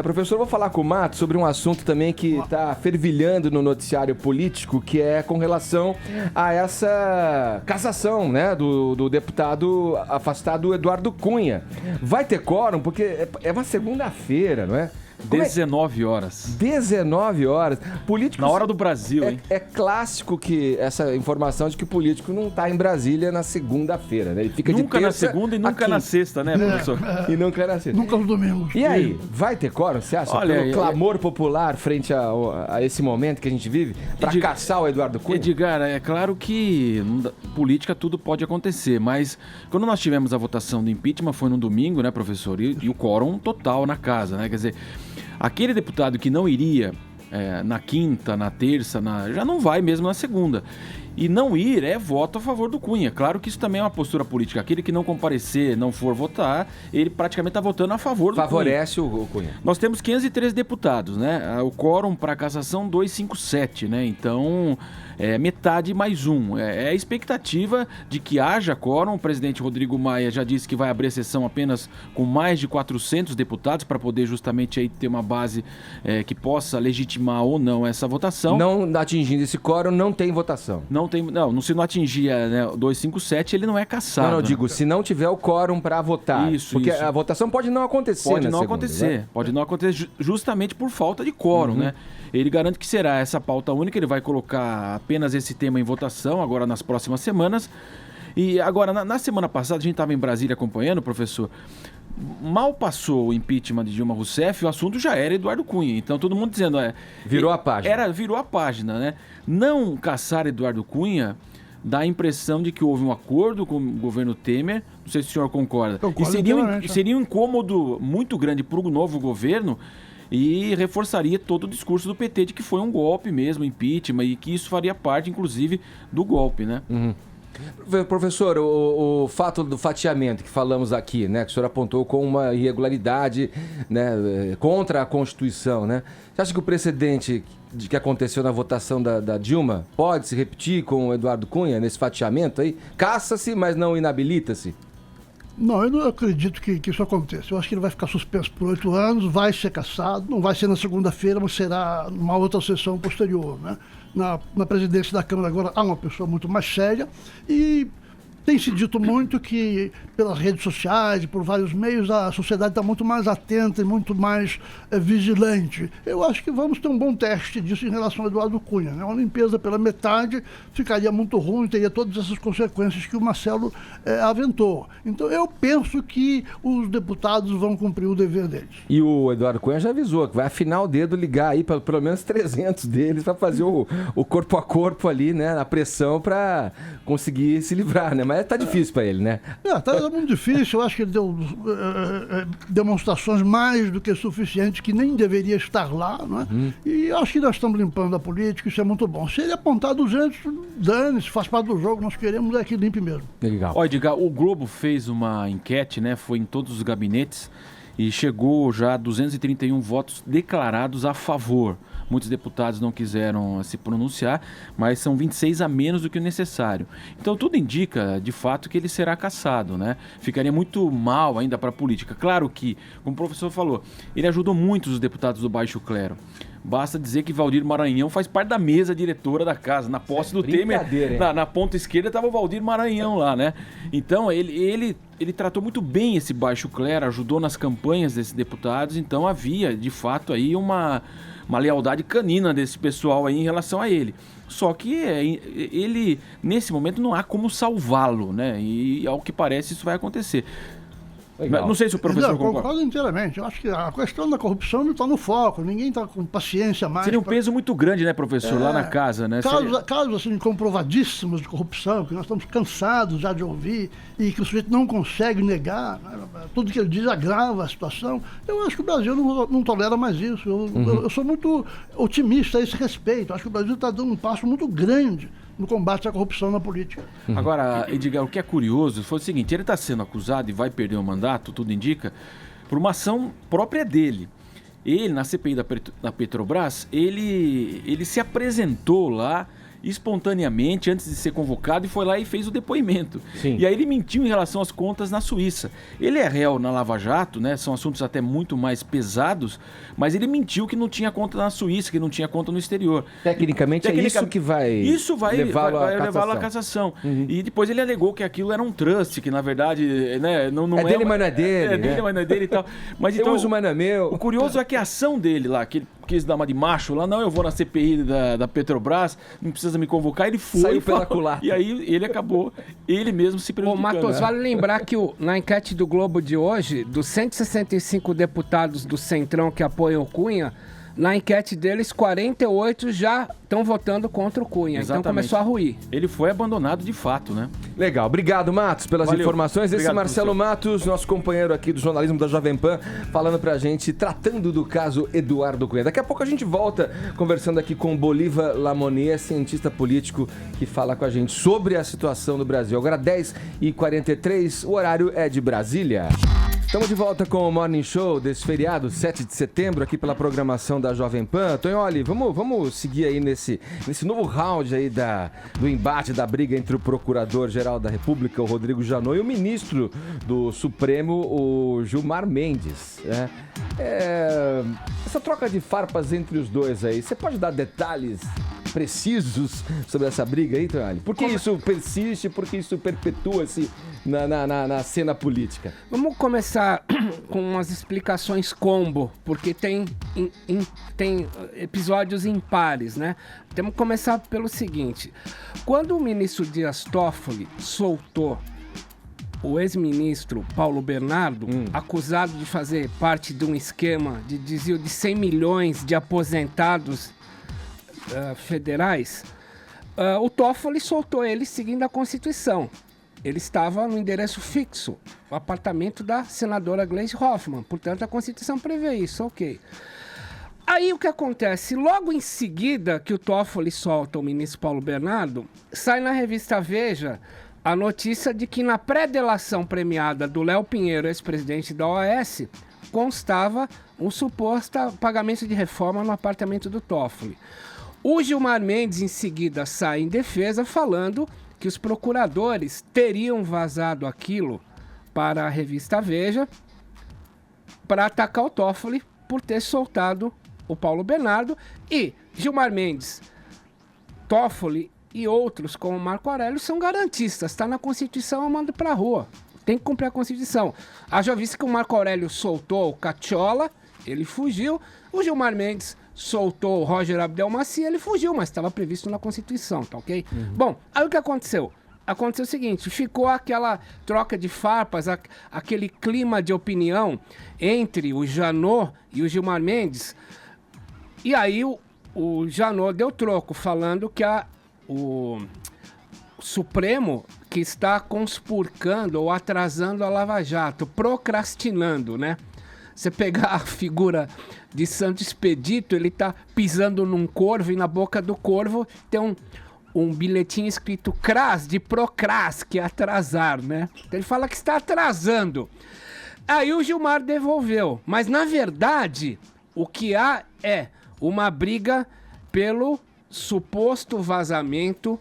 Professor, vou falar com o Matos sobre um assunto também que está fervilhando no noticiário político, que é com relação a essa cassação, né, do deputado afastado Eduardo Cunha. Vai ter quórum, porque é uma segunda-feira, não é? Como é? 19 horas. 19 horas. Político Na hora do Brasil, hein? é clássico que essa informação de que o político não está em Brasília na segunda-feira, né? Ele fica Nunca de na terça segunda e a nunca na quinta. sexta, né, professor? E nunca na sexta. Nunca aos domingos. E aí, vai ter quórum, você acha? Olha, Pelo clamor popular frente a esse momento que a gente vive, para Edgar- caçar o Eduardo Cunha? Edgar, é claro que política tudo pode acontecer, mas quando nós tivemos a votação do impeachment foi no domingo, né, professor? E o quórum total na casa, né? Quer dizer, aquele deputado que não iria na quinta, na terça, já não vai mesmo na segunda. E não ir é voto a favor do Cunha. Claro que isso também é uma postura política. Aquele que não comparecer, não for votar, ele praticamente está votando a favor do Cunha. Favorece o Cunha. Nós temos 513 deputados, né? O quórum para cassação 257, né? Então, metade mais um. É a expectativa de que haja quórum. O presidente Rodrigo Maia já disse que vai abrir a sessão apenas com mais de 400 deputados para poder justamente aí ter uma base que possa legitimar ou não essa votação. Não atingindo esse quórum, não tem votação. Se não atingir 257, ele não é cassado. Não, né? digo, se não tiver o quórum para votar. Isso, Porque isso. a votação pode não acontecer Pode na não segunda, acontecer, né? pode não acontecer justamente por falta de quórum, né? Ele garante que será essa pauta única, ele vai colocar apenas esse tema em votação agora nas próximas semanas. E agora, na semana passada, a gente estava em Brasília acompanhando, professor, mal passou o impeachment de Dilma Rousseff, o assunto já era Eduardo Cunha. Então todo mundo dizendo... Virou a página. Virou a página, né? Não caçar Eduardo Cunha dá a impressão de que houve um acordo com o governo Temer. Não sei se o senhor concorda. E seria um incômodo muito grande para o novo governo e reforçaria todo o discurso do PT de que foi um golpe mesmo, impeachment, e que isso faria parte, inclusive, do golpe, né? Uhum. Professor, o fato do fatiamento que falamos aqui, né, que o senhor apontou com uma irregularidade, né, contra a Constituição, né? Você acha que o precedente de que aconteceu na votação da Dilma pode se repetir com o Eduardo Cunha nesse fatiamento aí? Caça-se, mas não inabilita-se? Não, eu não acredito que isso aconteça. Eu acho que ele vai ficar suspenso por 8 anos, vai ser cassado, não vai ser na segunda-feira, mas será numa outra sessão posterior, né? Na presidência da Câmara agora há uma pessoa muito mais séria e tem se dito muito que pelas redes sociais e por vários meios a sociedade está muito mais atenta e muito mais vigilante. Eu acho que vamos ter um bom teste disso em relação ao Eduardo Cunha, né? Uma limpeza pela metade ficaria muito ruim, teria todas essas consequências que o Marcelo aventou. Então eu penso que os deputados vão cumprir o dever deles. E o Eduardo Cunha já avisou que vai afinar o dedo, ligar aí para pelo menos 300 deles para fazer o corpo a corpo ali, né? Na pressão para conseguir se livrar, né? Mas tá difícil para ele, né? Tá muito difícil. Eu acho que ele deu demonstrações mais do que suficientes que nem deveria estar lá, né? E acho que nós estamos limpando a política, isso é muito bom. Se ele apontar 200, dane-se, faz parte do jogo, nós queremos que limpe mesmo. Legal. Olha, Edgar, o Globo fez uma enquete, né? Foi em todos os gabinetes e chegou já a 231 votos declarados a favor. Muitos deputados não quiseram se pronunciar, mas são 26 a menos do que o necessário. Então tudo indica, de fato, que ele será cassado, né? Ficaria muito mal ainda para a política. Claro que, como o professor falou, ele ajudou muito os deputados do baixo clero. Basta dizer que Valdir Maranhão faz parte da mesa diretora da casa. Na posse do Temer, na ponta esquerda, estava o Valdir Maranhão lá, né? Então, ele tratou muito bem esse baixo clero, ajudou nas campanhas desses deputados. Então, havia, de fato, aí uma lealdade canina desse pessoal aí em relação a ele. Só que ele, nesse momento, não há como salvá-lo, né? E, ao que parece, isso vai acontecer. Legal. Não sei se o professor concorda. Concordo inteiramente. Eu acho que a questão da corrupção não está no foco. Ninguém está com paciência mais. Seria um peso muito grande, né, professor, lá na casa, né? Casos assim, comprovadíssimos de corrupção, que nós estamos cansados já de ouvir e que o sujeito não consegue negar, né? Tudo que ele diz agrava a situação. Eu acho que o Brasil não tolera mais isso. Eu sou muito otimista a esse respeito. Eu acho que o Brasil está dando um passo muito grande no combate à corrupção na política. Agora, Edgar, o que é curioso foi o seguinte: ele está sendo acusado e vai perder o mandato, tudo indica, por uma ação própria dele. Ele, na CPI da Petrobras, ele se apresentou lá espontaneamente antes de ser convocado e foi lá e fez o depoimento. Sim. E aí ele mentiu em relação às contas na Suíça. Ele é réu na Lava Jato, né? São assuntos até muito mais pesados, mas ele mentiu que não tinha conta na Suíça, que não tinha conta no exterior. Tecnicamente é isso que vai levá-lo à cassação. E depois ele alegou que aquilo era um trust, que na verdade, né, não é dele, mas não é dele. É dele, mas não é dele e tal. Mas então, uso, mas não é meu. O curioso é que a ação dele lá, que ele quis dar uma de macho lá, não, eu vou na CPI da Petrobras, não precisa me convocar, ele foi. Saiu pela culatra. E aí ele acabou, ele mesmo se prejudicando. Ô, Matos, vale lembrar que na enquete do Globo de hoje, dos 165 deputados do Centrão que apoiam o Cunha, na enquete deles, 48 já estão votando contra o Cunha. Exatamente. Então começou a ruir. Ele foi abandonado de fato, né? Legal. Obrigado, Matos, pelas informações. Obrigado, esse Marcelo Matos, nosso companheiro aqui do jornalismo da Jovem Pan, falando pra gente, tratando do caso Eduardo Cunha. Daqui a pouco a gente volta conversando aqui com Bolívar Lamonier, cientista político, que fala com a gente sobre a situação do Brasil. Agora 10h43, o horário é de Brasília. Estamos de volta com o Morning Show desse feriado, 7 de setembro, aqui pela programação da Jovem Pan. Tonholi, vamos seguir aí nesse novo round aí do embate, da briga entre o Procurador-Geral da República, o Rodrigo Janot, e o ministro do Supremo, o Gilmar Mendes. Né? Essa troca de farpas entre os dois aí, você pode dar detalhes precisos sobre essa briga aí, Tonhali? Por que isso persiste? Por que isso perpetua-se na cena política? Vamos começar com umas explicações combo, porque tem episódios impares, né? Temos que começar pelo seguinte. Quando o ministro Dias Toffoli soltou o ex-ministro Paulo Bernardo, acusado de fazer parte de um esquema de desvio de 100 milhões de aposentados federais, o Toffoli soltou ele seguindo a Constituição. Ele estava no endereço fixo, o apartamento da senadora Gleisi Hoffmann. Portanto, a Constituição prevê isso, ok. Aí o que acontece? Logo em seguida que o Toffoli solta o ministro Paulo Bernardo, sai na revista Veja a notícia de que na pré-delação premiada do Léo Pinheiro, ex-presidente da OAS, constava um suposto pagamento de reforma no apartamento do Toffoli. O Gilmar Mendes, em seguida, sai em defesa falando que os procuradores teriam vazado aquilo para a revista Veja para atacar o Toffoli por ter soltado o Paulo Bernardo, e Gilmar Mendes, Toffoli e outros, como Marco Aurélio, são garantistas. Está na Constituição, eu mando para a rua. Tem que cumprir a Constituição. Haja visto que o Marco Aurélio soltou o Cacciola, ele fugiu. O Gilmar Mendes soltou o Roger Abdelmaci, ele fugiu, mas estava previsto na Constituição, tá ok? Bom, aí o que aconteceu? Aconteceu o seguinte, ficou aquela troca de farpas, aquele clima de opinião entre o Janot e o Gilmar Mendes, e aí o Janot deu troco, falando que o Supremo que está conspurcando ou atrasando a Lava Jato, procrastinando, né? Você pegar a figura de Santo Expedito, ele tá pisando num corvo e na boca do corvo tem um bilhetinho escrito CRAS, de procras, que é atrasar, né? Então ele fala que está atrasando. Aí o Gilmar devolveu. Mas, na verdade, o que há é uma briga pelo suposto vazamento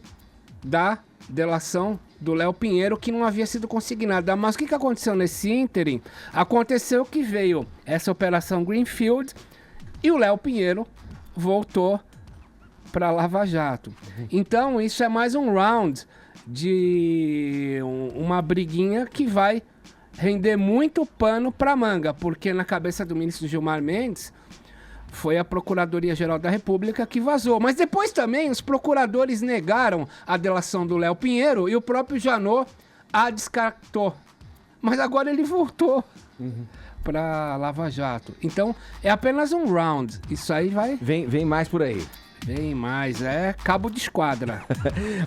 da delação do Léo Pinheiro, que não havia sido consignada. Mas o que aconteceu nesse ínterim? Aconteceu que veio essa operação Greenfield e o Léo Pinheiro voltou para Lava Jato. Então isso é mais um round de uma briguinha que vai render muito pano para manga, porque na cabeça do ministro Gilmar Mendes foi a Procuradoria-Geral da República que vazou. Mas depois também os procuradores negaram a delação do Léo Pinheiro e o próprio Janot a descartou. Mas agora ele voltou para Lava Jato. Então é apenas um round. Isso aí vai... Vem mais por aí. Bem mais, é cabo de esquadra.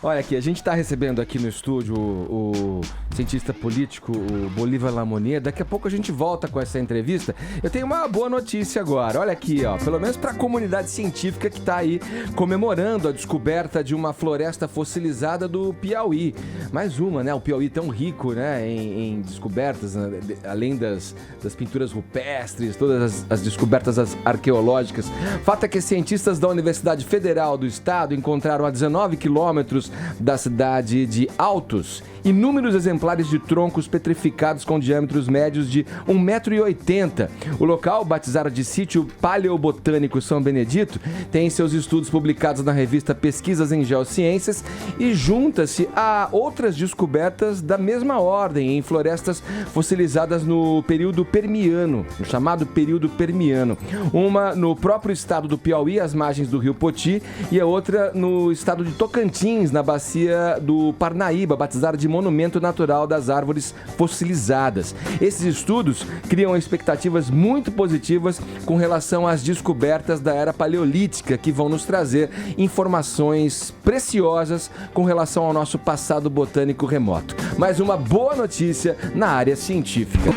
Olha aqui, a gente está recebendo aqui no estúdio o cientista político, o Bolívar Lamonier. Daqui a pouco a gente volta com essa entrevista. Eu tenho uma boa notícia agora. Olha aqui, ó, pelo menos para a comunidade científica que está aí comemorando a descoberta de uma floresta fossilizada do Piauí. Mais uma, né? O Piauí tão rico, né, em descobertas, né? Além das pinturas rupestres, todas as descobertas arqueológicas. Fato é que cientistas da Universidade Federal do Estado encontraram a 19 quilômetros da cidade de Altos inúmeros exemplares de troncos petrificados com diâmetros médios de 1,80 m. O local, batizado de Sítio Paleobotânico São Benedito, tem seus estudos publicados na revista Pesquisas em Geociências e junta-se a outras descobertas da mesma ordem em florestas fossilizadas no período Permiano, no chamado período Permiano. Uma no próprio estado do Piauí, às margens do rio Poti, e a outra no estado de Tocantins, na bacia do Parnaíba, batizada de Monumento Natural das Árvores Fossilizadas. Esses estudos criam expectativas muito positivas com relação às descobertas da Era Paleolítica, que vão nos trazer informações preciosas com relação ao nosso passado botânico remoto. Mais uma boa notícia na área científica.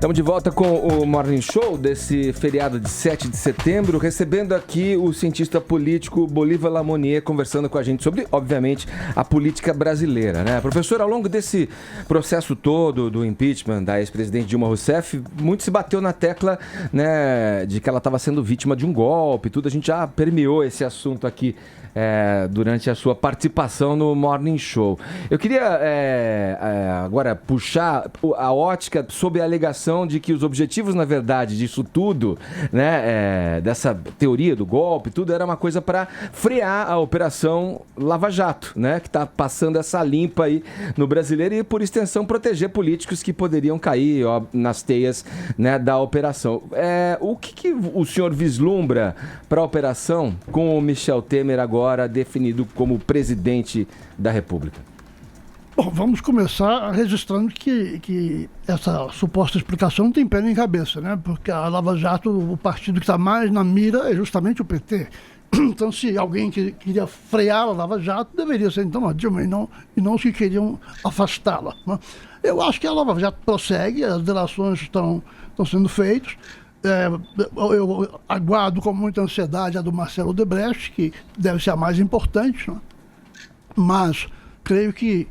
Estamos de volta com o Morning Show desse feriado de 7 de setembro, recebendo aqui o cientista político Bolívar Lamonier, conversando com a gente sobre, obviamente, a política brasileira, né? Professor, ao longo desse processo todo do impeachment da ex-presidente Dilma Rousseff, muito se bateu na tecla, né, de que ela estava sendo vítima de um golpe, tudo. A gente já permeou esse assunto aqui durante a sua participação no Morning Show. Eu queria agora puxar a ótica sob a alegação impressão de que os objetivos, na verdade, disso tudo, né, dessa teoria do golpe, tudo era uma coisa para frear a Operação Lava Jato, né, que está passando essa limpa aí no brasileiro e, por extensão, proteger políticos que poderiam cair nas teias, né, da operação. O que o senhor vislumbra para a operação com o Michel Temer agora definido como presidente da República? Bom, vamos começar registrando que essa suposta explicação não tem pé nem cabeça, né? Porque a Lava Jato, o partido que está mais na mira é justamente o PT. Então, se alguém queria frear a Lava Jato, deveria ser então a Dilma e não os que queriam afastá-la, né? Eu acho que a Lava Jato prossegue, as delações estão sendo feitas. Eu aguardo com muita ansiedade a do Marcelo Odebrecht, que deve ser a mais importante, né? Mas creio que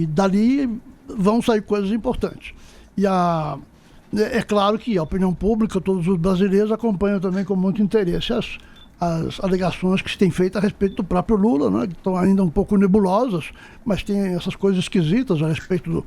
dali vão sair coisas importantes. E é claro que a opinião pública, todos os brasileiros acompanham também com muito interesse as alegações que se têm feito a respeito do próprio Lula, né, que estão ainda um pouco nebulosas, mas tem essas coisas esquisitas a respeito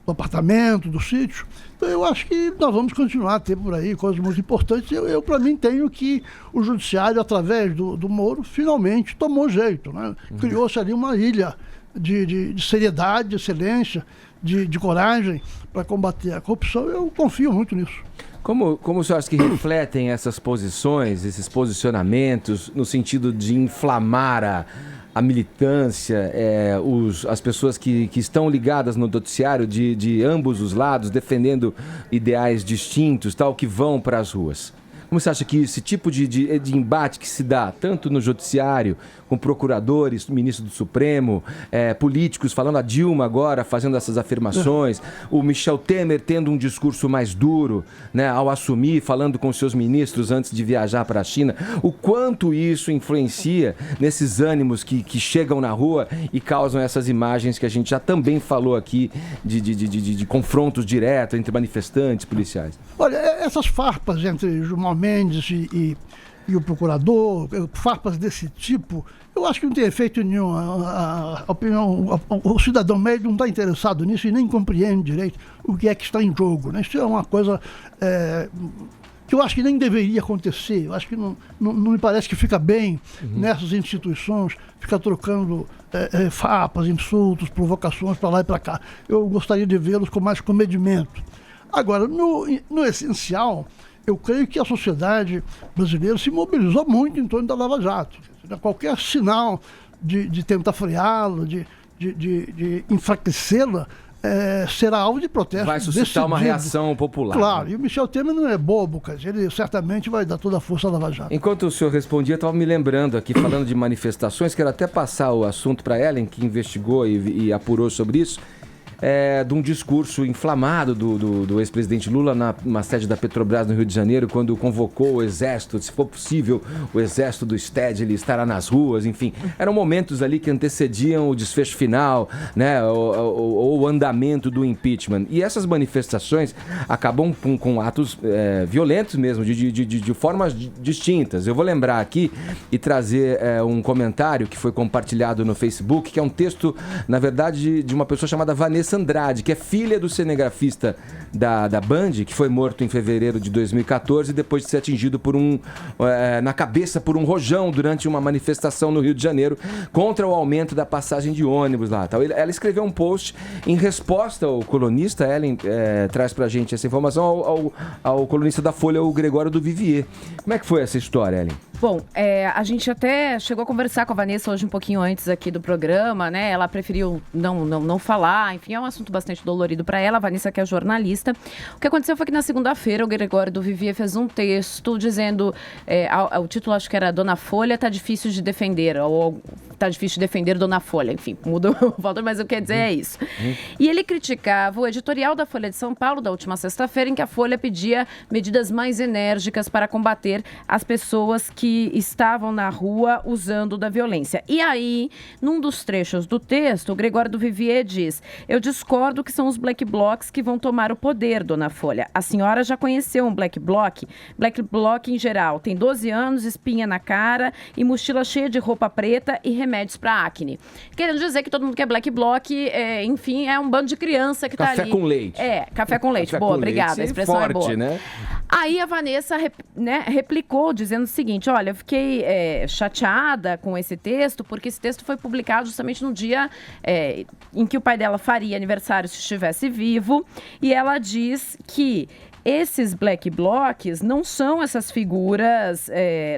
do apartamento, do sítio. Então eu acho que nós vamos continuar a ter por aí coisas muito importantes. Eu para mim, tenho que o judiciário, através do Moro, finalmente tomou jeito, né? Criou-se ali uma ilha de seriedade, de excelência, de coragem para combater a corrupção. Eu confio muito nisso. Como os senhores que refletem essas posições, esses posicionamentos, no sentido de inflamar a militância, as pessoas que estão ligadas no noticiário de ambos os lados, defendendo ideais distintos, tal, que vão para as ruas? Como você acha que esse tipo de embate que se dá tanto no judiciário, com procuradores, ministro do Supremo, políticos falando, a Dilma agora fazendo essas afirmações, o Michel Temer tendo um discurso mais duro, né, ao assumir, falando com seus ministros antes de viajar para a China, o quanto isso influencia nesses ânimos que chegam na rua e causam essas imagens que a gente já também falou aqui de confrontos diretos entre manifestantes, policiais? Olha, essas farpas entre Gilmar Mendes e o procurador, farpas desse tipo, eu acho que não tem efeito nenhum. O cidadão médio não está interessado nisso e nem compreende direito o que é que está em jogo, né? Isso é uma coisa que eu acho que nem deveria acontecer. Eu acho que não me parece que fica bem nessas instituições, ficar trocando farpas, insultos, provocações para lá e para cá. Eu gostaria de vê-los com mais comedimento. Agora, no essencial, eu creio que a sociedade brasileira se mobilizou muito em torno da Lava Jato. Qualquer sinal de tentar freá-la, de enfraquecê-la, será alvo de protesto. Vai suscitar uma reação popular. Claro, e o Michel Temer não é bobo, cara. Ele certamente vai dar toda a força à Lava Jato. Enquanto o senhor respondia, eu estava me lembrando aqui, falando de manifestações, quero até passar o assunto para Ellen, que investigou e apurou sobre isso. De um discurso inflamado do ex-presidente Lula numa sede da Petrobras no Rio de Janeiro, quando convocou o Exército, se for possível, o Exército do STED, ele estará nas ruas, enfim. Eram momentos ali que antecediam o desfecho final, né, ou o andamento do impeachment. E essas manifestações acabam com atos violentos mesmo, de formas distintas. Eu vou lembrar aqui e trazer um comentário que foi compartilhado no Facebook, que é um texto, na verdade, de uma pessoa chamada Vanessa Andrade, que é filha do cinegrafista da Band, que foi morto em fevereiro de 2014 depois de ser atingido na cabeça por um rojão durante uma manifestação no Rio de Janeiro contra o aumento da passagem de ônibus lá. Tal. Ela escreveu um post em resposta ao colunista, Ellen traz pra gente essa informação, ao colunista da Folha, o Gregório do Vivier. Como é que foi essa história, Ellen? Bom, a gente até chegou a conversar com a Vanessa hoje um pouquinho antes aqui do programa, né? Ela preferiu não falar, enfim, é um assunto bastante dolorido para ela. A Vanessa, que é jornalista. O que aconteceu foi que na segunda-feira o Gregório do Vivier fez um texto dizendo, o título acho que era Dona Folha tá difícil de defender, ou tá difícil de defender Dona Folha, enfim, mudou o valor, mas o que quer dizer é isso. E ele criticava o editorial da Folha de São Paulo da última sexta-feira, em que a Folha pedia medidas mais enérgicas para combater as pessoas que estavam na rua usando da violência. E aí, num dos trechos do texto, o Gregório do Vivier diz: eu discordo que são os black blocs que vão tomar o poder, dona Folha. A senhora já conheceu um black bloc? Black bloc, em geral, tem 12 anos, espinha na cara e mochila cheia de roupa preta e remédios para acne. Querendo dizer que todo mundo que é black bloc, enfim, é um bando de criança que tá ali. Café com leite. Café com leite. Boa, obrigada. A expressão forte, é boa. Né? Aí a Vanessa replicou, dizendo o seguinte: olha, eu fiquei chateada com esse texto, porque esse texto foi publicado justamente no dia em que o pai dela faria aniversário se estivesse vivo, e ela diz que esses black blocs não são essas figuras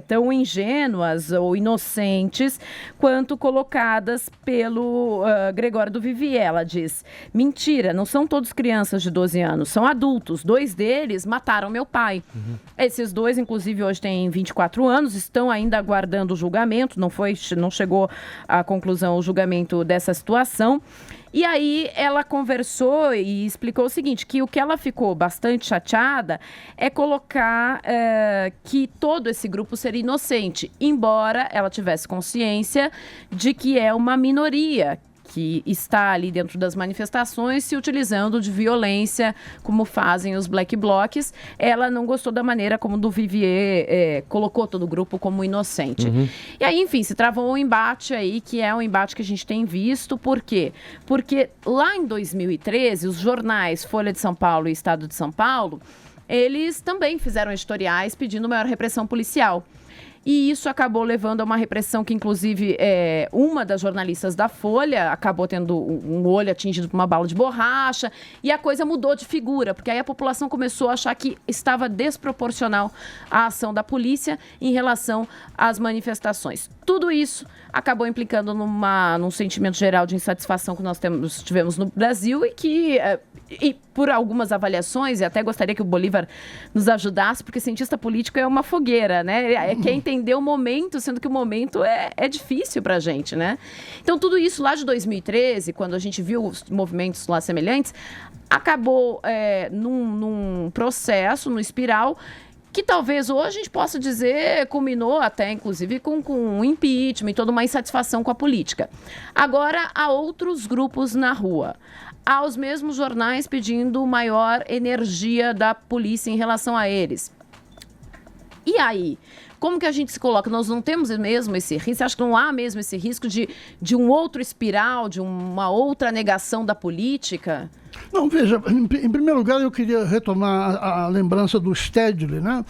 tão ingênuas ou inocentes quanto colocadas pelo Gregório do Vivier. Ela diz: mentira, não são todos crianças de 12 anos, são adultos. 2 deles mataram meu pai. Esses 2, inclusive, hoje têm 24 anos, estão ainda aguardando o julgamento, não chegou à conclusão o julgamento dessa situação. E aí ela conversou e explicou o seguinte, que o que ela ficou bastante chateada é colocar que todo esse grupo seria inocente, embora ela tivesse consciência de que é uma minoria que está ali dentro das manifestações se utilizando de violência, como fazem os black blocs. Ela não gostou da maneira como o do Vivier colocou todo o grupo como inocente. E aí, enfim, se travou um embate aí, que é um embate que a gente tem visto. Por quê? Porque lá em 2013, os jornais Folha de São Paulo e Estado de São Paulo, eles também fizeram editoriais pedindo maior repressão policial. E isso acabou levando a uma repressão que, inclusive, uma das jornalistas da Folha acabou tendo um olho atingido por uma bala de borracha, e a coisa mudou de figura, porque aí a população começou a achar que estava desproporcional a ação da polícia em relação às manifestações. Tudo isso acabou implicando num sentimento geral de insatisfação que nós tivemos no Brasil, e que... E por algumas avaliações, e até gostaria que o Bolívar nos ajudasse, porque cientista político é uma fogueira, né? Quer entender o momento, sendo que o momento é difícil pra gente, né? Então, tudo isso lá de 2013, quando a gente viu os movimentos lá semelhantes, acabou num processo, num espiral, que talvez hoje a gente possa dizer culminou até, inclusive, com um impeachment e toda uma insatisfação com a política. Agora, há outros grupos na rua. Há os mesmos jornais pedindo maior energia da polícia em relação a eles. E aí? Como que a gente se coloca? Nós não temos mesmo esse risco? Você acha que não há mesmo esse risco de um outro espiral, de uma outra negação da política? Não, veja, em primeiro lugar eu queria retomar a lembrança do Stedley, né?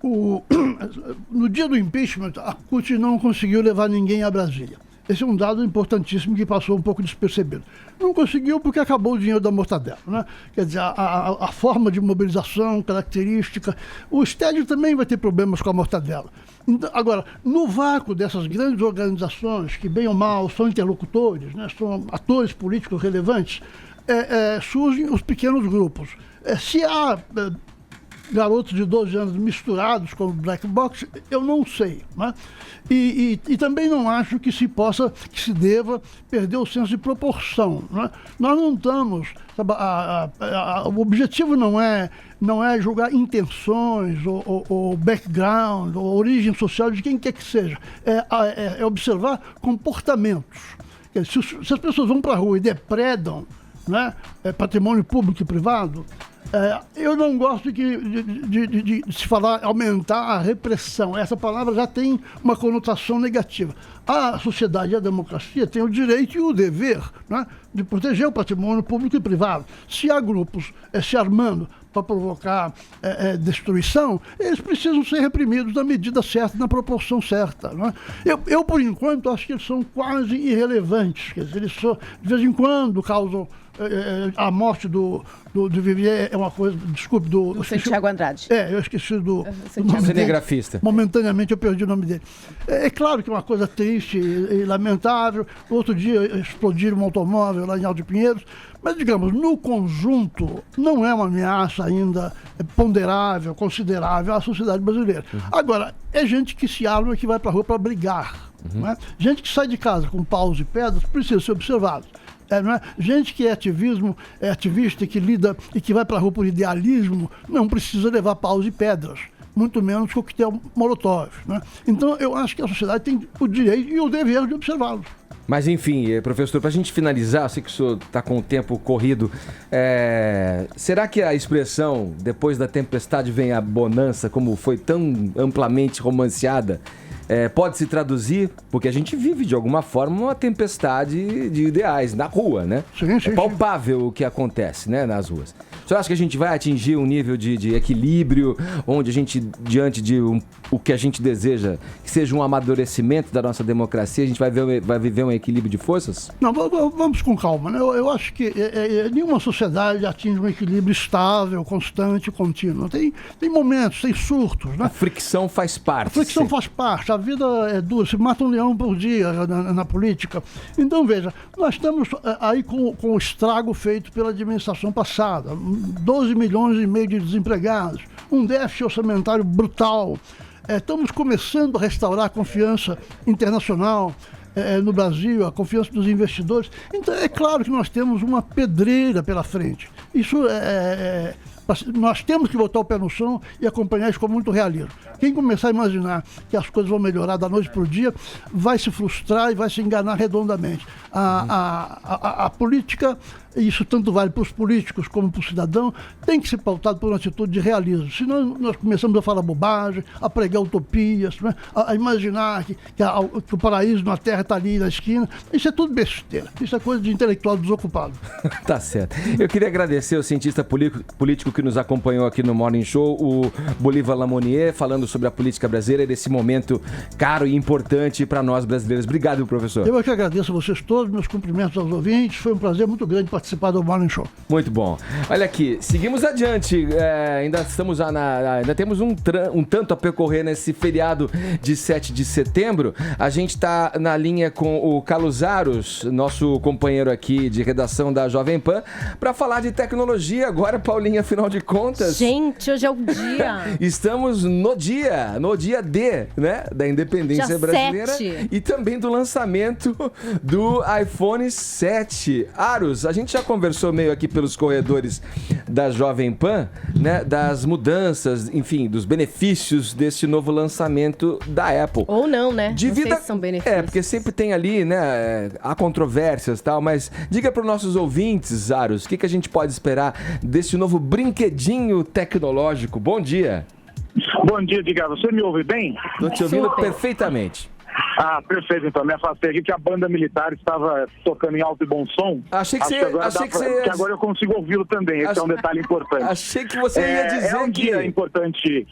No dia do impeachment, a CUT não conseguiu levar ninguém a Brasília. Esse é um dado importantíssimo que passou um pouco despercebido. Não conseguiu porque acabou o dinheiro da mortadela, né? Quer dizer, a forma de mobilização, característica. O Stedley também vai ter problemas com a mortadela. Então, agora, no vácuo dessas grandes organizações, que bem ou mal são interlocutores, né? São atores políticos relevantes, surgem os pequenos grupos. Se há garotos de 12 anos misturados com black box, eu não sei, né? E também não acho que se deva perder o senso de proporção, né? Nós não estamos... o objetivo não é julgar intenções ou background ou origem social de quem quer que seja. É observar comportamentos. Se as pessoas vão para a rua e depredam, né, patrimônio público e privado, eu não gosto de se falar aumentar a repressão. Essa palavra já tem uma conotação negativa. A sociedade e a democracia têm o direito e o dever, né, de proteger o patrimônio público e privado. Se há grupos se armando para provocar destruição, eles precisam ser reprimidos na medida certa, na proporção certa, né? Eu, por enquanto, acho que eles são quase irrelevantes. Quer dizer, eles só, de vez em quando causam... a morte do Vivier é uma coisa... Desculpe, do Santiago Andrade. Eu esqueci do cinegrafista. Momentaneamente eu perdi o nome dele. É claro que é uma coisa triste e lamentável. Outro dia explodiram um automóvel lá em Alto de Pinheiros. Mas, digamos, no conjunto, não é uma ameaça ainda ponderável, considerável à sociedade brasileira. Agora, é gente que se arma e que vai para a rua para brigar. Né? Gente que sai de casa com paus e pedras precisa ser observado. Gente que é ativista, que lida e que vai para a rua por idealismo, não precisa levar paus e pedras. muito menos coquetel Molotov, né? Então, eu acho que a sociedade tem o direito e o dever de observá-los. Mas enfim, professor, para a gente finalizar, eu sei que o senhor está com o tempo corrido, será que a expressão depois da tempestade vem a bonança, como foi tão amplamente romanceada, pode se traduzir? Porque a gente vive de alguma forma uma tempestade de ideais na rua, né? Sim, sim, é palpável o que acontece, né, nas ruas. O senhor acha que a gente vai atingir um nível de equilíbrio, onde a gente, diante de o que a gente deseja, que seja um amadurecimento da nossa democracia, a gente vai viver um equilíbrio de forças? Não, vamos com calma, né? Eu acho que nenhuma sociedade atinge um equilíbrio estável, constante, contínuo. Tem momentos, tem surtos, né? A fricção faz parte. A fricção faz parte. A vida é dura. Se mata um leão por dia na política. Então, veja, nós estamos aí com o estrago feito pela administração passada. 12 milhões e meio de desempregados. Um déficit orçamentário brutal. Estamos começando a restaurar a confiança internacional no Brasil, a confiança dos investidores. Então, é claro que nós temos uma pedreira pela frente. Isso nós temos que botar o pé no chão e acompanhar isso com muito realismo. Quem começar a imaginar que as coisas vão melhorar da noite para o dia vai se frustrar e vai se enganar redondamente. A política, isso tanto vale para os políticos como para o cidadão, tem que ser pautado por uma atitude de realismo. Senão nós começamos a falar bobagem, a pregar utopias, né? a imaginar que o paraíso na Terra está ali na esquina. Isso é tudo besteira. Isso é coisa de intelectual desocupado. Tá certo. Eu queria agradecer ao cientista político que nos acompanhou aqui no Morning Show, o Bolívar Lamonier, falando sobre a política brasileira, desse momento caro e importante para nós brasileiros. Obrigado, professor. Eu é que agradeço a vocês todos, meus cumprimentos aos ouvintes. Foi um prazer muito grande participar do Morning Show. Muito bom. Olha aqui, seguimos adiante. Ainda estamos ainda temos um tanto a percorrer nesse feriado de 7 de setembro. A gente está na linha com o Carlos Aros, nosso companheiro aqui de redação da Jovem Pan, para falar de tecnologia. Agora, Paulinha, afinal de contas... Gente, hoje é o dia. Estamos no dia D, né, da independência dia brasileira 7. E também do lançamento do iPhone 7. Aros, a gente já conversou meio aqui pelos corredores da Jovem Pan, né, das mudanças, enfim, dos benefícios desse novo lançamento da Apple. Ou não, né? Não sei se são benefícios. Porque sempre tem ali, né, há controvérsias e tal, mas diga para os nossos ouvintes, Aros, o que a gente pode esperar desse novo brinquedinho tecnológico? Bom dia. Bom dia, Edgar. Você me ouve bem? Estou te ouvindo perfeitamente. Ah, perfeito. Então, me afastei aqui que a banda militar estava tocando em alto e bom som. Achei que agora eu consigo ouvi-lo também. Esse é um detalhe importante. Achei que você ia dizer é um dia importante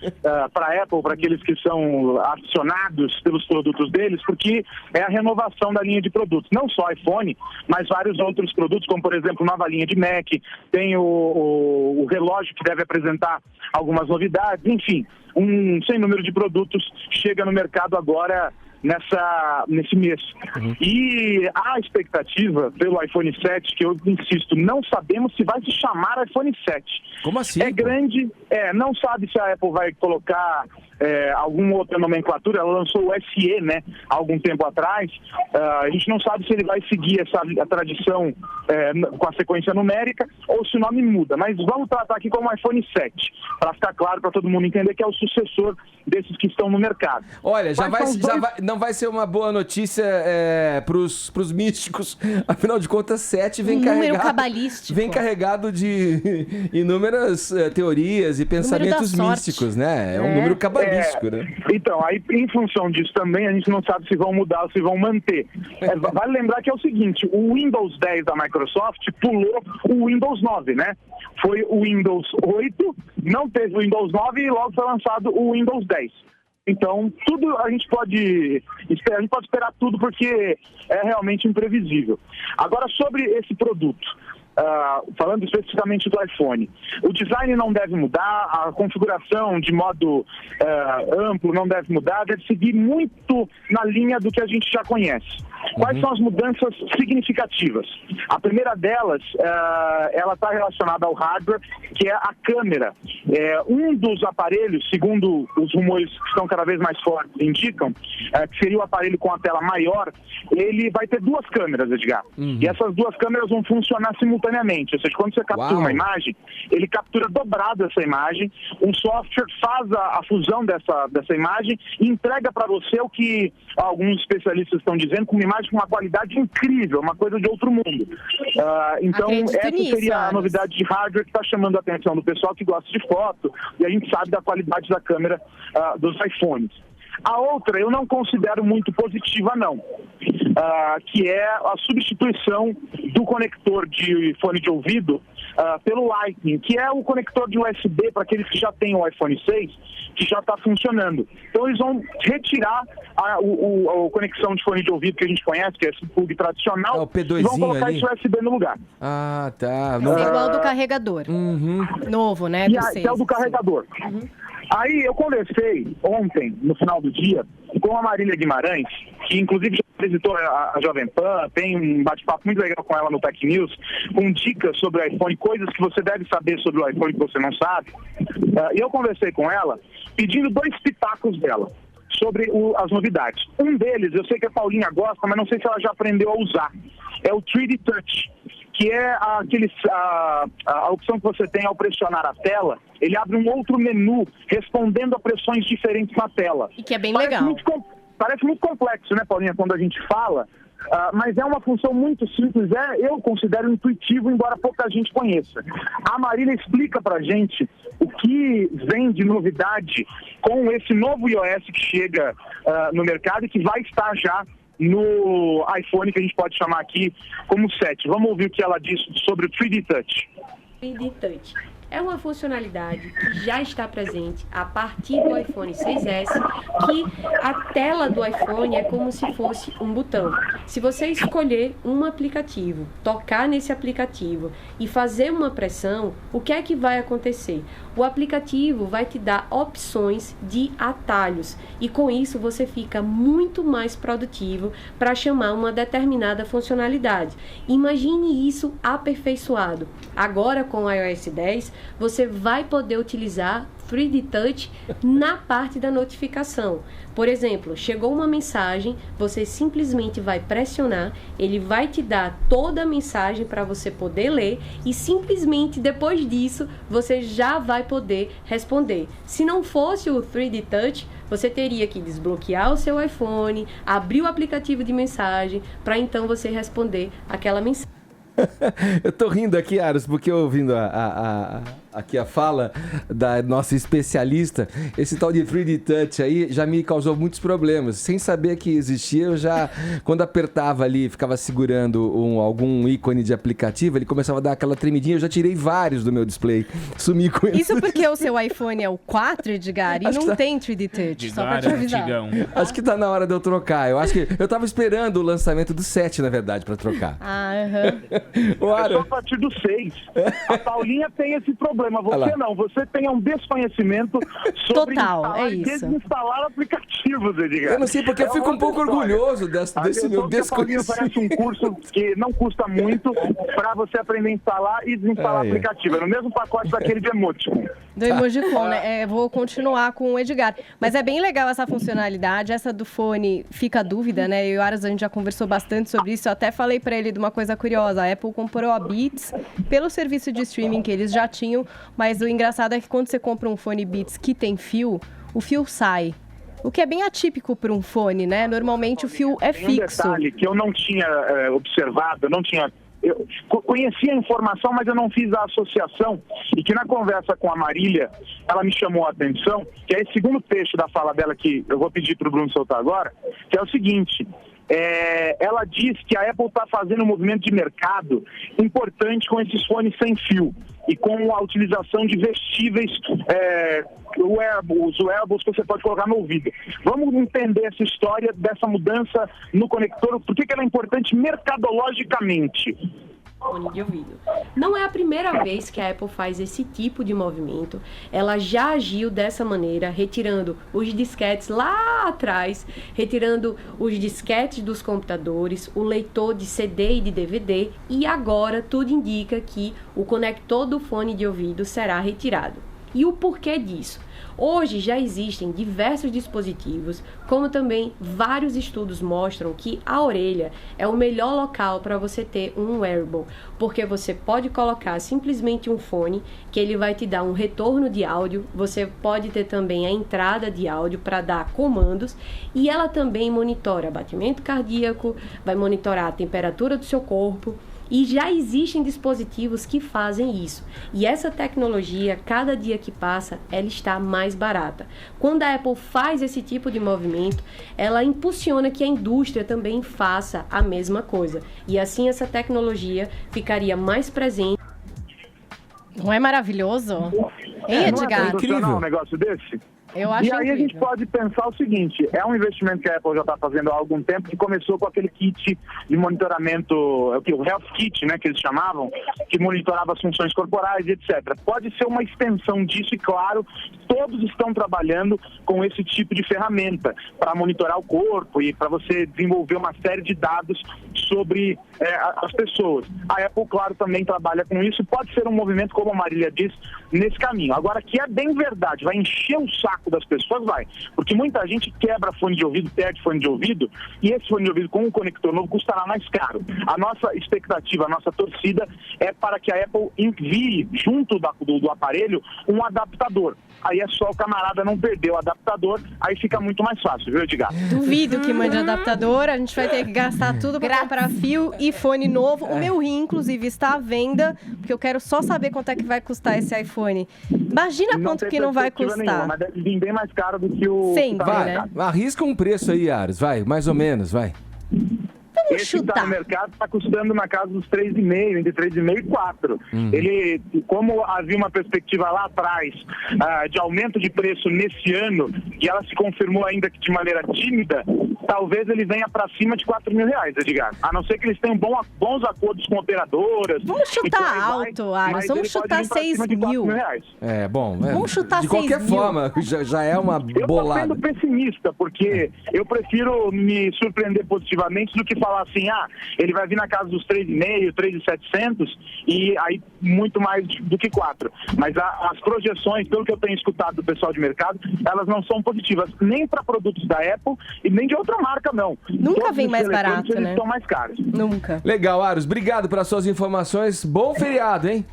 para a Apple, para aqueles que são acionados pelos produtos deles, porque é a renovação da linha de produtos. Não só iPhone, mas vários outros produtos, como, por exemplo, nova linha de Mac, tem o relógio que deve apresentar algumas novidades, enfim, um sem número de produtos chega no mercado agora nesse mês. E a expectativa pelo iPhone 7, que eu insisto, não sabemos se vai se chamar iPhone 7. Como assim? É grande, não sabe se a Apple vai colocar alguma outra nomenclatura. Ela lançou o SE, né, há algum tempo atrás. A gente não sabe se ele vai seguir a tradição com a sequência numérica ou se o nome muda, mas vamos tratar aqui como iPhone 7, para ficar claro, para todo mundo entender que é o sucessor desses que estão no mercado. Olha, não vai ser uma boa notícia pros místicos, afinal de contas 7 vem carregado de inúmeras teorias e pensamentos místicos, né? É um número cabalístico, né? Então, aí em função disso também, a gente não sabe se vão mudar ou se vão manter. Vale lembrar que é o seguinte, o Windows 10 da Microsoft pulou o Windows 9, né? Foi o Windows 8, não teve o Windows 9 e logo foi lançado o Windows 10. Então, tudo a gente pode esperar tudo porque é realmente imprevisível. Agora, sobre esse produto, falando especificamente do iPhone, o design não deve mudar, a configuração de modo amplo não deve mudar, deve seguir muito na linha do que a gente já conhece. Quais são as mudanças significativas? A primeira delas, ela está relacionada ao hardware, que é a câmera Um dos aparelhos, segundo os rumores que estão cada vez mais fortes indicam, que seria o aparelho com a tela maior, ele vai ter 2 câmeras, Edgar. E essas 2 câmeras vão funcionar simultaneamente. Ou seja, quando você captura uma imagem, ele captura dobrado essa imagem, um software faz a fusão dessa imagem e entrega para você o que alguns especialistas estão dizendo, com uma imagem com uma qualidade incrível, uma coisa de outro mundo. Então, essa seria a novidade de hardware que está chamando a atenção do pessoal que gosta de foto, e a gente sabe da qualidade da câmera dos iPhones. A outra eu não considero muito positiva, não, que é a substituição do conector de fone de ouvido pelo Lightning, que é o conector de USB para aqueles que já têm o iPhone 6, que já está funcionando. Então eles vão retirar a conexão de fone de ouvido que a gente conhece, que é esse plug tradicional, o P2zinho e vão colocar ali. esse USB no lugar. Ah, tá. É igual do carregador. Novo, né? Que Do é o do carregador. Aí eu conversei ontem, no final do dia, com a Marília Guimarães, que inclusive já visitou a Jovem Pan, tem um bate-papo muito legal com ela no Tech News, com dicas sobre o iPhone, coisas que você deve saber sobre o iPhone que você não sabe. E eu conversei com ela pedindo 2 pitacos dela sobre as novidades. Um deles, eu sei que a Paulinha gosta, mas não sei se ela já aprendeu a usar. É o 3D Touch, que é a opção que você tem ao pressionar a tela. Ele abre um outro menu respondendo a pressões diferentes na tela. E que é bem legal. Parece muito complexo, né, Paulinha, quando a gente fala, mas é uma função muito simples, eu considero intuitivo, embora pouca gente conheça. A Marília explica pra gente o que vem de novidade com esse novo iOS que chega no mercado e que vai estar já no iPhone, que a gente pode chamar aqui como 7. Vamos ouvir o que ela diz sobre o 3D Touch. 3D Touch é uma funcionalidade que já está presente a partir do iPhone 6S, que a tela do iPhone é como se fosse um botão. Se você escolher um aplicativo, tocar nesse aplicativo e fazer uma pressão, o que é que vai acontecer? O aplicativo vai te dar opções de atalhos e com isso você fica muito mais produtivo para chamar uma determinada funcionalidade. Imagine isso aperfeiçoado. Agora com o iOS 10, você vai poder utilizar 3D Touch na parte da notificação. Por exemplo, chegou uma mensagem, você simplesmente vai pressionar, ele vai te dar toda a mensagem para você poder ler e simplesmente depois disso você já vai poder responder. Se não fosse o 3D Touch, você teria que desbloquear o seu iPhone, abrir o aplicativo de mensagem para então você responder aquela mensagem. Eu tô rindo aqui, Aros, porque ouvindo aqui a fala da nossa especialista, esse tal de 3D Touch aí já me causou muitos problemas. Sem saber que existia, eu já, quando apertava ali, ficava segurando algum ícone de aplicativo, ele começava a dar aquela tremidinha, eu já tirei vários do meu display, sumi com ele. Isso porque o seu iPhone é o 4, Edgar, e não tem 3D Touch, só pra te avisar. Acho que tá na hora de eu trocar. Eu acho que eu tava esperando o lançamento do 7, na verdade, pra trocar. É só a partir do 6. A Paulinha tem esse problema, você não. Você tem um desconhecimento sobre instalar e desinstalar aplicativos, Edgar. Eu não sei porque eu fico um pouco orgulhoso desse meu desconhecimento. A Paulinha parece um curso que não custa muito para você aprender a instalar e desinstalar aplicativo. É no mesmo pacote daquele de Emoticon. Do Emojicon, né? Vou continuar com o Edgar. Mas é bem legal essa funcionalidade. Essa do fone, fica a dúvida, né? Eu e o Aras, a gente já conversou bastante sobre isso. Eu até falei para ele de uma coisa curiosa. A Apple comprou a Beats pelo serviço de streaming que eles já tinham. Mas o engraçado é que quando você compra um fone Beats que tem fio, o fio sai. O que é bem atípico para um fone, né? Normalmente o fio é fixo. Um detalhe que eu não tinha observado, eu conhecia a informação, mas eu não fiz a associação, e que na conversa com a Marília, ela me chamou a atenção, que é esse segundo trecho da fala dela, que eu vou pedir para o Bruno soltar agora, que é o seguinte: ela diz que a Apple está fazendo um movimento de mercado importante com esses fones sem fio e com a utilização de vestíveis, os wearables que você pode colocar no ouvido. Vamos entender essa história dessa mudança no conector, por que ela é importante mercadologicamente? Fone de ouvido. Não é a primeira vez que a Apple faz esse tipo de movimento. Ela já agiu dessa maneira, retirando os disquetes lá atrás, retirando os disquetes dos computadores, o leitor de CD e de DVD, e agora tudo indica que o conector do fone de ouvido será retirado. E o porquê disso? Hoje já existem diversos dispositivos, como também vários estudos mostram que a orelha é o melhor local para você ter um wearable, porque você pode colocar simplesmente um fone que ele vai te dar um retorno de áudio, você pode ter também a entrada de áudio para dar comandos e ela também monitora batimento cardíaco, vai monitorar a temperatura do seu corpo. E já existem dispositivos que fazem isso. E essa tecnologia, cada dia que passa, ela está mais barata. Quando a Apple faz esse tipo de movimento, ela impulsiona que a indústria também faça a mesma coisa. E assim essa tecnologia ficaria mais presente. Não é maravilhoso? Hein, Edgar? Não é sensacional um negócio desse? Eu acho E aí incrível. a gente pode pensar o seguinte, é um investimento que a Apple já está fazendo há algum tempo, que começou com aquele kit de monitoramento, o Health Kit, né, que eles chamavam, que monitorava as funções corporais e etc. Pode ser uma extensão disso e, claro, todos estão trabalhando com esse tipo de ferramenta para monitorar o corpo e para você desenvolver uma série de dados sobre as pessoas. A Apple, claro, também trabalha com isso, pode ser um movimento, como a Marília disse, nesse caminho. Agora, que é bem verdade, vai encher o saco das pessoas, vai. Porque muita gente quebra fone de ouvido, perde fone de ouvido, e esse fone de ouvido com um conector novo custará mais caro. A nossa expectativa, a nossa torcida é para que a Apple envie junto do aparelho um adaptador. Aí é só o camarada não perder o adaptador, aí fica muito mais fácil, viu, Edgar? Duvido que mande adaptador, a gente vai ter que gastar tudo para comprar fio e fone novo. O meu rim, inclusive, está à venda, porque eu quero só saber quanto é que vai custar esse iPhone. Imagina quanto que não vai custar. Nenhuma, mas deve vir bem mais caro do que o... Sempre, que tá no né? mercado. Arrisca um preço aí, Ares, vai, mais ou menos, vai. Vamos Esse que está chutar. no mercado está custando na casa dos 3,5, entre 3,5 e 4. Ele, como havia uma perspectiva lá atrás de aumento de preço nesse ano, e ela se confirmou ainda que de maneira tímida, talvez ele venha para cima de R$4.000, Edgar. A não ser que eles tenham bons acordos com operadoras. Vamos e por chutar aí alto, vai, Ares. mas Vamos ele pode chutar vir pra cima de 6.000. R$4.000. É, bom. Vamos chutar de qualquer 6.000. forma, já é uma Eu tô bolada. sendo pessimista, porque eu prefiro me surpreender positivamente do que falar assim, ele vai vir na casa dos 3,5, 3,700 e aí muito mais do que 4. Mas as projeções, pelo que eu tenho escutado do pessoal de mercado, elas não são positivas, nem para produtos da Apple e nem de outra marca, não. Nunca Todos vem os mais telefones, barato, eles né? estão mais caros. Nunca. Legal, Aros, obrigado pelas suas informações. Bom feriado, hein?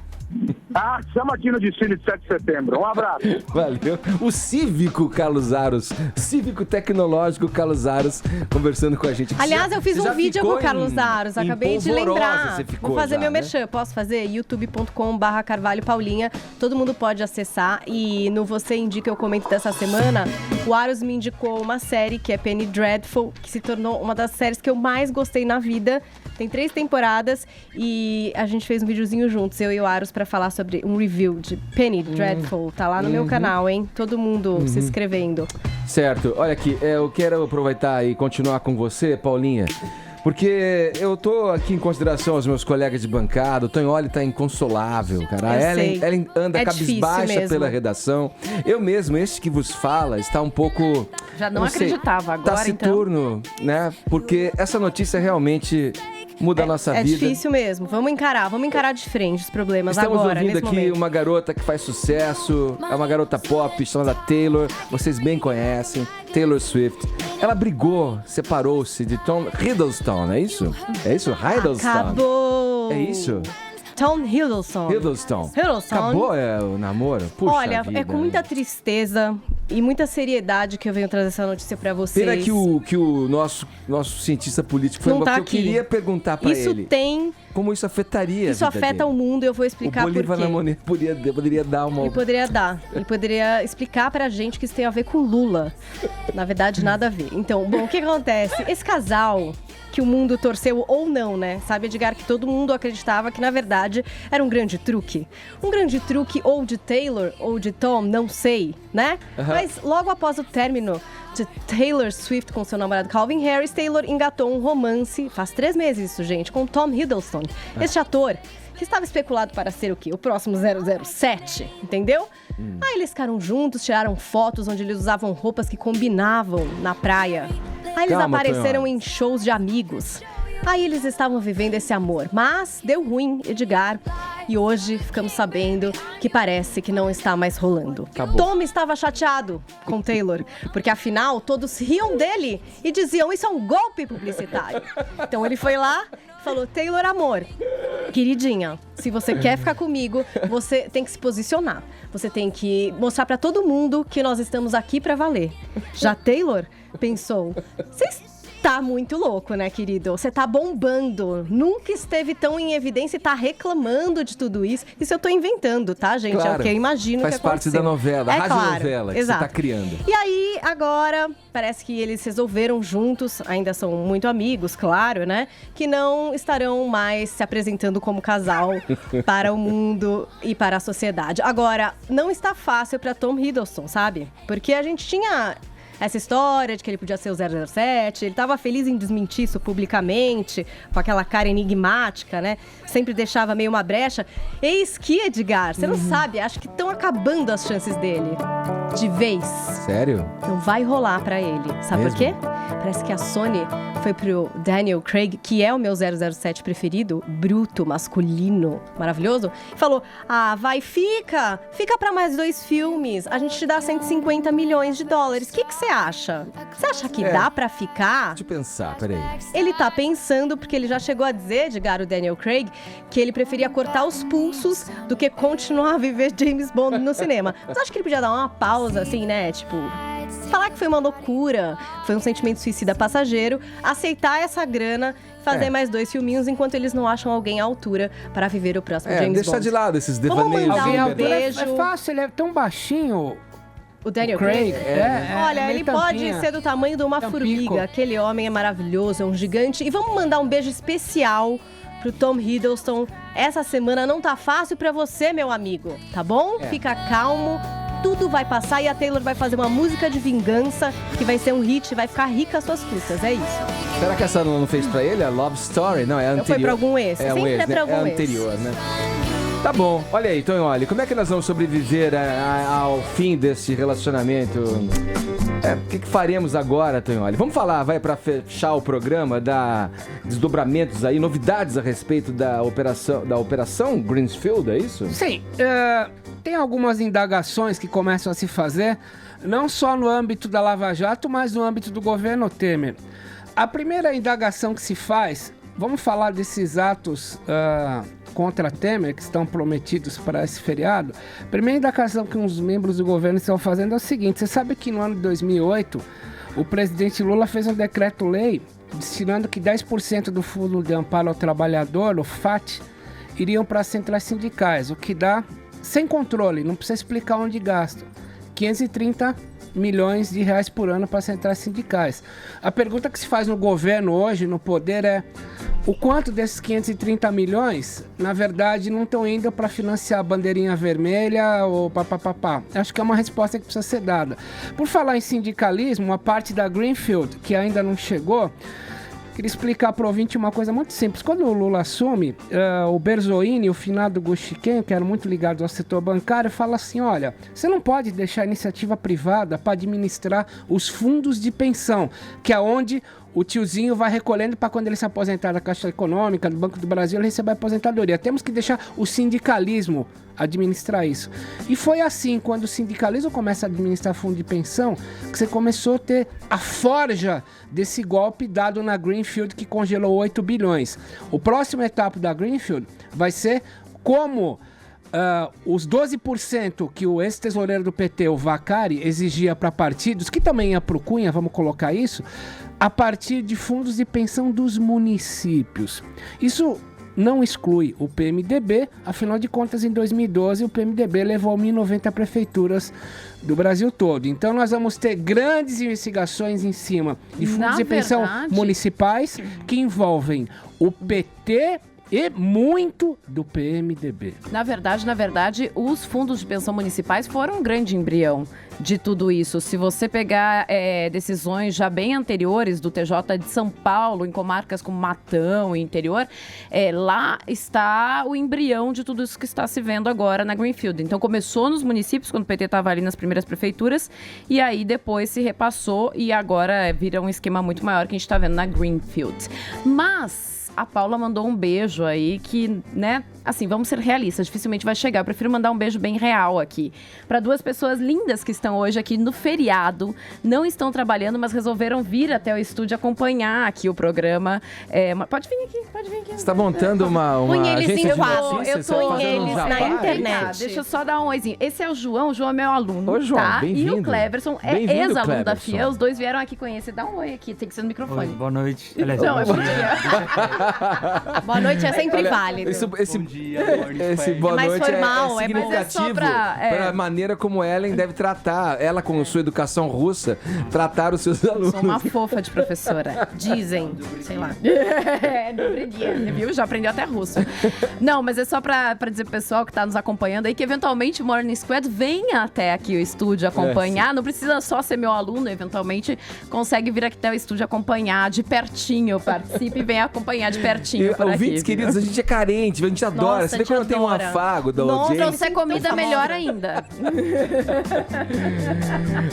Estamos aqui no desfile de 7 de setembro. Um abraço. Valeu. O Cívico Carlos Aros, Cívico Tecnológico Carlos Aros, conversando com a gente. Aliás, eu fiz Você um já vídeo com ficou o Carlos Aros, acabei de Polvorosa, lembrar. você ficou Vou fazer já, meu né? merchan, posso fazer? youtube.com/Carvalho Paulinha. Todo mundo pode acessar e no Você Indica eu comento dessa semana, o Aros me indicou uma série que é Penny Dreadful, que se tornou uma das séries que eu mais gostei na vida. Tem 3 temporadas e a gente fez um videozinho juntos, eu e o Aros, pra falar sobre um review de Penny Dreadful. Tá lá no meu canal, hein? Todo mundo se inscrevendo. Certo. Olha aqui, eu quero aproveitar e continuar com você, Paulinha. Porque eu tô aqui em consideração aos meus colegas de bancada, o Tonholi tá inconsolável, cara. A Eu sei. Ellen anda É difícil cabisbaixa mesmo. pela redação. Eu mesmo, este que vos fala, está um pouco... Já não eu sei, acreditava, agora taciturno, né? Porque essa notícia realmente muda a nossa É vida. difícil mesmo. Vamos encarar de frente os problemas Estamos agora, ouvindo nesse aqui momento. uma garota que faz sucesso, é uma garota pop chamada Taylor, vocês bem conhecem, Taylor Swift. Ela brigou, separou-se de Tom Hiddleston, é isso? É isso? Hiddleston? Acabou! É isso? Tom Hiddleston. Hiddleston. Hiddleston. Acabou o namoro? Puxa Olha, vida, é com muita tristeza e muita seriedade que eu venho trazer essa notícia pra vocês. Pena que o nosso cientista político foi Não embora, tá porque eu aqui. queria perguntar pra Isso ele tem... como isso afetaria Isso a vida afeta dele. o mundo e eu vou O explicar por Bolívar quê. na moneda poderia dar uma... Ele poderia dar. Ele poderia explicar pra gente que isso tem a ver com Lula. Na verdade, nada a ver. Então, bom, o que acontece? Esse casal que o mundo torceu ou não, né? Sabe, Edgar, que todo mundo acreditava que, na verdade, era um grande truque. Um grande truque ou de Taylor ou de Tom, não sei, né? Mas logo após o término de Taylor Swift com seu namorado Calvin Harris, Taylor engatou um romance, faz 3 meses isso, gente, com Tom Hiddleston. Este ator que estava especulado para ser o quê? O próximo 007, entendeu? Aí eles ficaram juntos, tiraram fotos onde eles usavam roupas que combinavam na praia. Aí eles Calma, apareceram Tonholi. em shows de amigos. Aí eles estavam vivendo esse amor, mas deu ruim, Edgar. E hoje ficamos sabendo que parece que não está mais rolando. Acabou. Tom estava chateado com Taylor, porque afinal todos riam dele e diziam: isso é um golpe publicitário. Então ele foi lá e falou: Taylor, amor, queridinha, se você quer ficar comigo, você tem que se posicionar. Você tem que mostrar pra todo mundo que nós estamos aqui pra valer. Já Taylor pensou: você está muito louco, né, querido? Você tá bombando. Nunca esteve tão em evidência e tá reclamando de tudo isso. Isso eu tô inventando, tá, gente? Claro, é o que eu imagino que faz parte aconteceu. da novela, a radionovela claro, que exato. você tá criando. E aí, agora, parece que eles resolveram juntos, ainda são muito amigos, claro, né? Que não estarão mais se apresentando como casal para o mundo e para a sociedade. Agora, não está fácil para Tom Hiddleston, sabe? Porque a gente tinha essa história de que ele podia ser o 007, ele estava feliz em desmentir isso publicamente, com aquela cara enigmática, né? Sempre deixava meio uma brecha. Eis que, Edgar, você não sabe, acho que estão acabando as chances dele. De vez. Sério? Não vai rolar pra ele. Sabe Mesmo? por quê? Parece que a Sony foi pro Daniel Craig, que é o meu 007 preferido, bruto, masculino, maravilhoso, e falou: fica pra mais 2 filmes, a gente te dá 150 milhões de dólares. O que você acha? Você acha que dá pra ficar? Deixa eu pensar, peraí. Ele tá pensando, porque ele já chegou a dizer, Edgar, o Daniel Craig, que ele preferia cortar os pulsos do que continuar a viver James Bond no cinema. Mas acho que ele podia dar uma pausa, assim, né? Tipo, falar que foi uma loucura, foi um sentimento suicida passageiro, aceitar essa grana, fazer mais 2 filminhos enquanto eles não acham alguém à altura para viver o próximo James deixa Bond. de lado esses Vamos devaneios. mandar Alguém um altura beijo. é fácil, ele é tão baixinho. O Daniel Craig. Craig? Olha, meio ele pode tampinha. ser do tamanho de uma Tampico. formiga. Aquele homem é maravilhoso, é um gigante. E vamos mandar um beijo especial pro Tom Hiddleston. Essa semana não tá fácil pra você, meu amigo, tá bom? Fica calmo, tudo vai passar e a Taylor vai fazer uma música de vingança que vai ser um hit, vai ficar rica às suas custas, é isso. Será que essa não fez pra ele? A Love Story? Não, é a anterior. Foi pra algum ex, É um sempre ex, é pra né? algum É a ex. anterior, né? Tá bom. Olha aí, Tonholi, como é que nós vamos sobreviver ao fim desse relacionamento? O que faremos agora, Tonholi? Vamos falar, vai pra fechar o programa, dar desdobramentos aí, novidades a respeito da operação Greensfield, é isso? Sim, tem algumas indagações que começam a se fazer, não só no âmbito da Lava Jato, mas no âmbito do governo Temer. A primeira indagação que se faz, vamos falar desses atos contra Temer, que estão prometidos para esse feriado. A primeira indagação que uns membros do governo estão fazendo é o seguinte: você sabe que no ano de 2008, o presidente Lula fez um decreto-lei destinando que 10% do Fundo de Amparo ao Trabalhador, o FAT, iriam para as centrais sindicais, o que dá, sem controle, não precisa explicar onde gastam, 530 milhões de reais por ano para as centrais sindicais. A pergunta que se faz no governo hoje, no poder, é o quanto desses 530 milhões, na verdade, não estão indo para financiar a bandeirinha vermelha ou papapá. Acho que é uma resposta que precisa ser dada. Por falar em sindicalismo, a parte da Greenfield, que ainda não chegou, queria explicar para o ouvinte uma coisa muito simples. Quando o Lula assume, o Berzoini e o finado Guxiquem, que eram muito ligados ao setor bancário, fala assim: olha, você não pode deixar a iniciativa privada para administrar os fundos de pensão, que é onde o tiozinho vai recolhendo para quando ele se aposentar da Caixa Econômica, do Banco do Brasil, ele recebe a aposentadoria. Temos que deixar o sindicalismo administrar isso. E foi assim, quando o sindicalismo começa a administrar fundo de pensão, que você começou a ter a forja desse golpe dado na Greenfield, que congelou 8 bilhões. O próximo etapa da Greenfield vai ser como os 12% que o ex-tesoureiro do PT, o Vacari, exigia para partidos, que também ia para o Cunha, vamos colocar isso, a partir de fundos de pensão dos municípios. Isso não exclui o PMDB, afinal de contas, em 2012, o PMDB levou 1.090 prefeituras do Brasil todo. Então, nós vamos ter grandes investigações em cima de fundos de pensão municipais que envolvem o PT e muito do PMDB. Na verdade, os fundos de pensão municipais foram um grande embrião de tudo isso. Se você pegar decisões já bem anteriores do TJ de São Paulo, em comarcas como Matão e interior, lá está o embrião de tudo isso que está se vendo agora na Greenfield. Então começou nos municípios, quando o PT estava ali nas primeiras prefeituras, e aí depois se repassou e agora vira um esquema muito maior que a gente está vendo na Greenfield. Mas A Paula mandou um beijo aí que, né, assim, vamos ser realistas, dificilmente vai chegar. Eu prefiro mandar um beijo bem real aqui. Para 2 pessoas lindas que estão hoje aqui no feriado, não estão trabalhando, mas resolveram vir até o estúdio acompanhar aqui o programa. Pode vir aqui. Você tá montando uma Põe eles agência em de quadro. notícias? Eu Você tô tá em fazendo um eles jabá? na internet. Deixa eu só dar um oizinho. Esse é o João é meu aluno, Ô, João, tá? E bem-vindo. o Cleverson é Bem-vindo, ex-aluno da Cleverson. FIA. Os dois vieram aqui conhecer. Dá um oi aqui, tem que ser no microfone. Boa noite. Aliás, Não, é bom dia. dia. Boa noite é sempre válido. Esse Bom dia, Lorde esse Spy. boa mais noite formal, é é mais- significativo é só pra- a maneira como Ellen deve tratar, ela com sua educação russa, tratar os seus alunos. Sou uma fofa de professora. Dizem, sei lá. Dobre dia, viu? Já aprendeu até russo. Não, mas é só pra dizer pro pessoal que tá nos acompanhando aí que eventualmente o Morning Squad venha até aqui o estúdio acompanhar. Não precisa só ser meu aluno, eventualmente consegue vir aqui até o estúdio acompanhar de pertinho. Participe e venha acompanhar de pertinho por aqui. Ouvintes queridos, a gente é carente, a gente adora. Nossa, Você a vê gente quando tem um adora. afago da Nossa, audiência. Trouxe comida melhor ainda.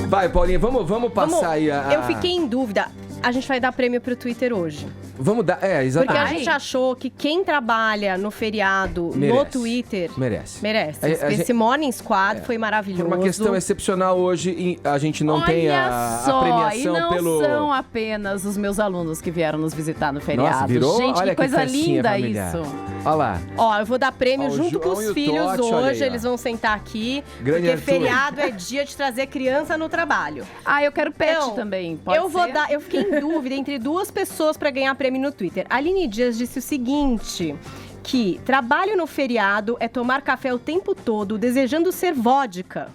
Vai, Paulinha, vamos passar aí a... Eu fiquei em dúvida. A gente vai dar prêmio pro Twitter hoje. Vamos dar... Porque a exatamente. gente achou que quem trabalha no feriado no Merece. Twitter Merece. merece. A Esse gente- Morning Squad foi maravilhoso. Por uma questão excepcional hoje, a gente não tem Olha a só, premiação e não pelo... são apenas os meus alunos que vieram nos visitar no feriado. Nossa, virou? Gente, Olha que coisa festinha linda familiar. isso. Olha lá. Ó, eu vou dar prêmio Ó, o junto João com e os o filhos Totti, olha hoje. aí, ó. Eles vão sentar aqui. Grande porque Arthur. feriado é dia de trazer criança no trabalho. Ah, eu quero pet Então, também. Pode eu vou ser? dar. Eu fiquei em dúvida entre 2 pessoas pra ganhar prêmio no Twitter. A Aline Dias disse o seguinte: que trabalho no feriado é tomar café o tempo todo, desejando ser vodka.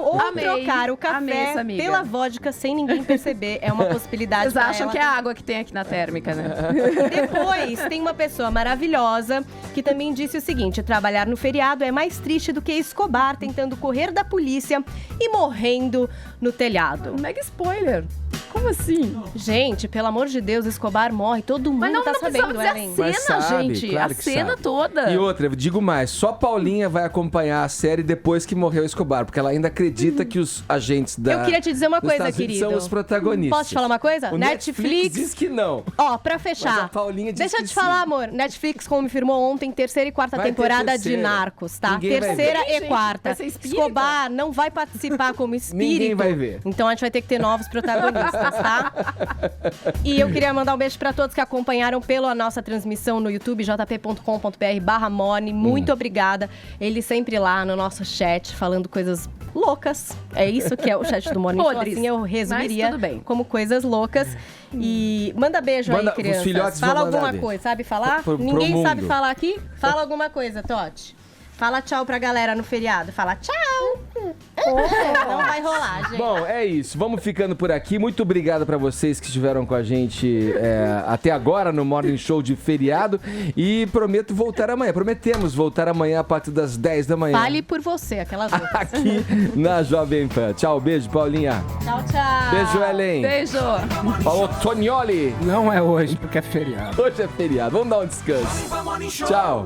Ou Amei, trocar o amei café essa amiga. pela vodka sem ninguém perceber. É uma possibilidade. Vocês pra acham ela que é a água que tem aqui na térmica, né? Depois, tem uma pessoa maravilhosa que também disse o seguinte: trabalhar no feriado é mais triste do que Escobar tentando correr da polícia e morrendo no telhado. Mega spoiler. Como assim? Gente, pelo amor de Deus, Escobar morre, todo mundo Mas não, tá não precisava sabendo, dizer a Ellen. Mas cena, sabe, gente. claro A que cena sabe. toda. E outra, eu digo mais, só Paulinha vai acompanhar a série depois que morreu Escobar, porque ela ainda acredita que os agentes da... Eu queria te dizer uma dos coisa, Estados Unidos querido. são os protagonistas. Posso te falar uma coisa? O Netflix diz que não. Ó, pra Mas fechar. a Paulinha diz Deixa eu que te sim. falar, amor. Netflix confirmou ontem 3ª e 4ª Vai ter temporada terceira. de Narcos, tá? Ninguém vai 3ª ver. e Gente, 4ª. vai ser espírita? Escobar não vai participar como espírito. Ninguém vai ver. Então a gente vai ter que ter novos protagonistas, tá? E eu queria mandar um beijo pra todos que acompanharam pela nossa transmissão no YouTube, jp.com.br/Morning. Muito obrigada. Ele sempre lá no nosso chat, falando coisas loucas. É isso que é o chat do Morning Show. Podres. Assim eu resumiria Mas tudo bem. como coisas loucas. E manda beijo Manda- aí, crianças. os filhotes Fala vão mandar alguma beijo. coisa. Sabe falar? Pro Ninguém mundo. sabe falar aqui? Fala alguma coisa, Totti. Fala tchau pra galera no feriado. Fala tchau. Não vai rolar, gente. Bom, é isso. Vamos ficando por aqui. Muito obrigado pra vocês que estiveram com a gente até agora no Morning Show de feriado. E prometo voltar amanhã. Prometemos voltar amanhã a partir das 10 da manhã. Fale por você, aquelas outras. Aqui na Jovem Pan. Tchau, beijo, Paulinha. Tchau, tchau. Beijo, Ellen. Beijo. Falou, Tonioli. Não é hoje, porque é feriado. Hoje é feriado. Vamos dar um descanso. Tchau.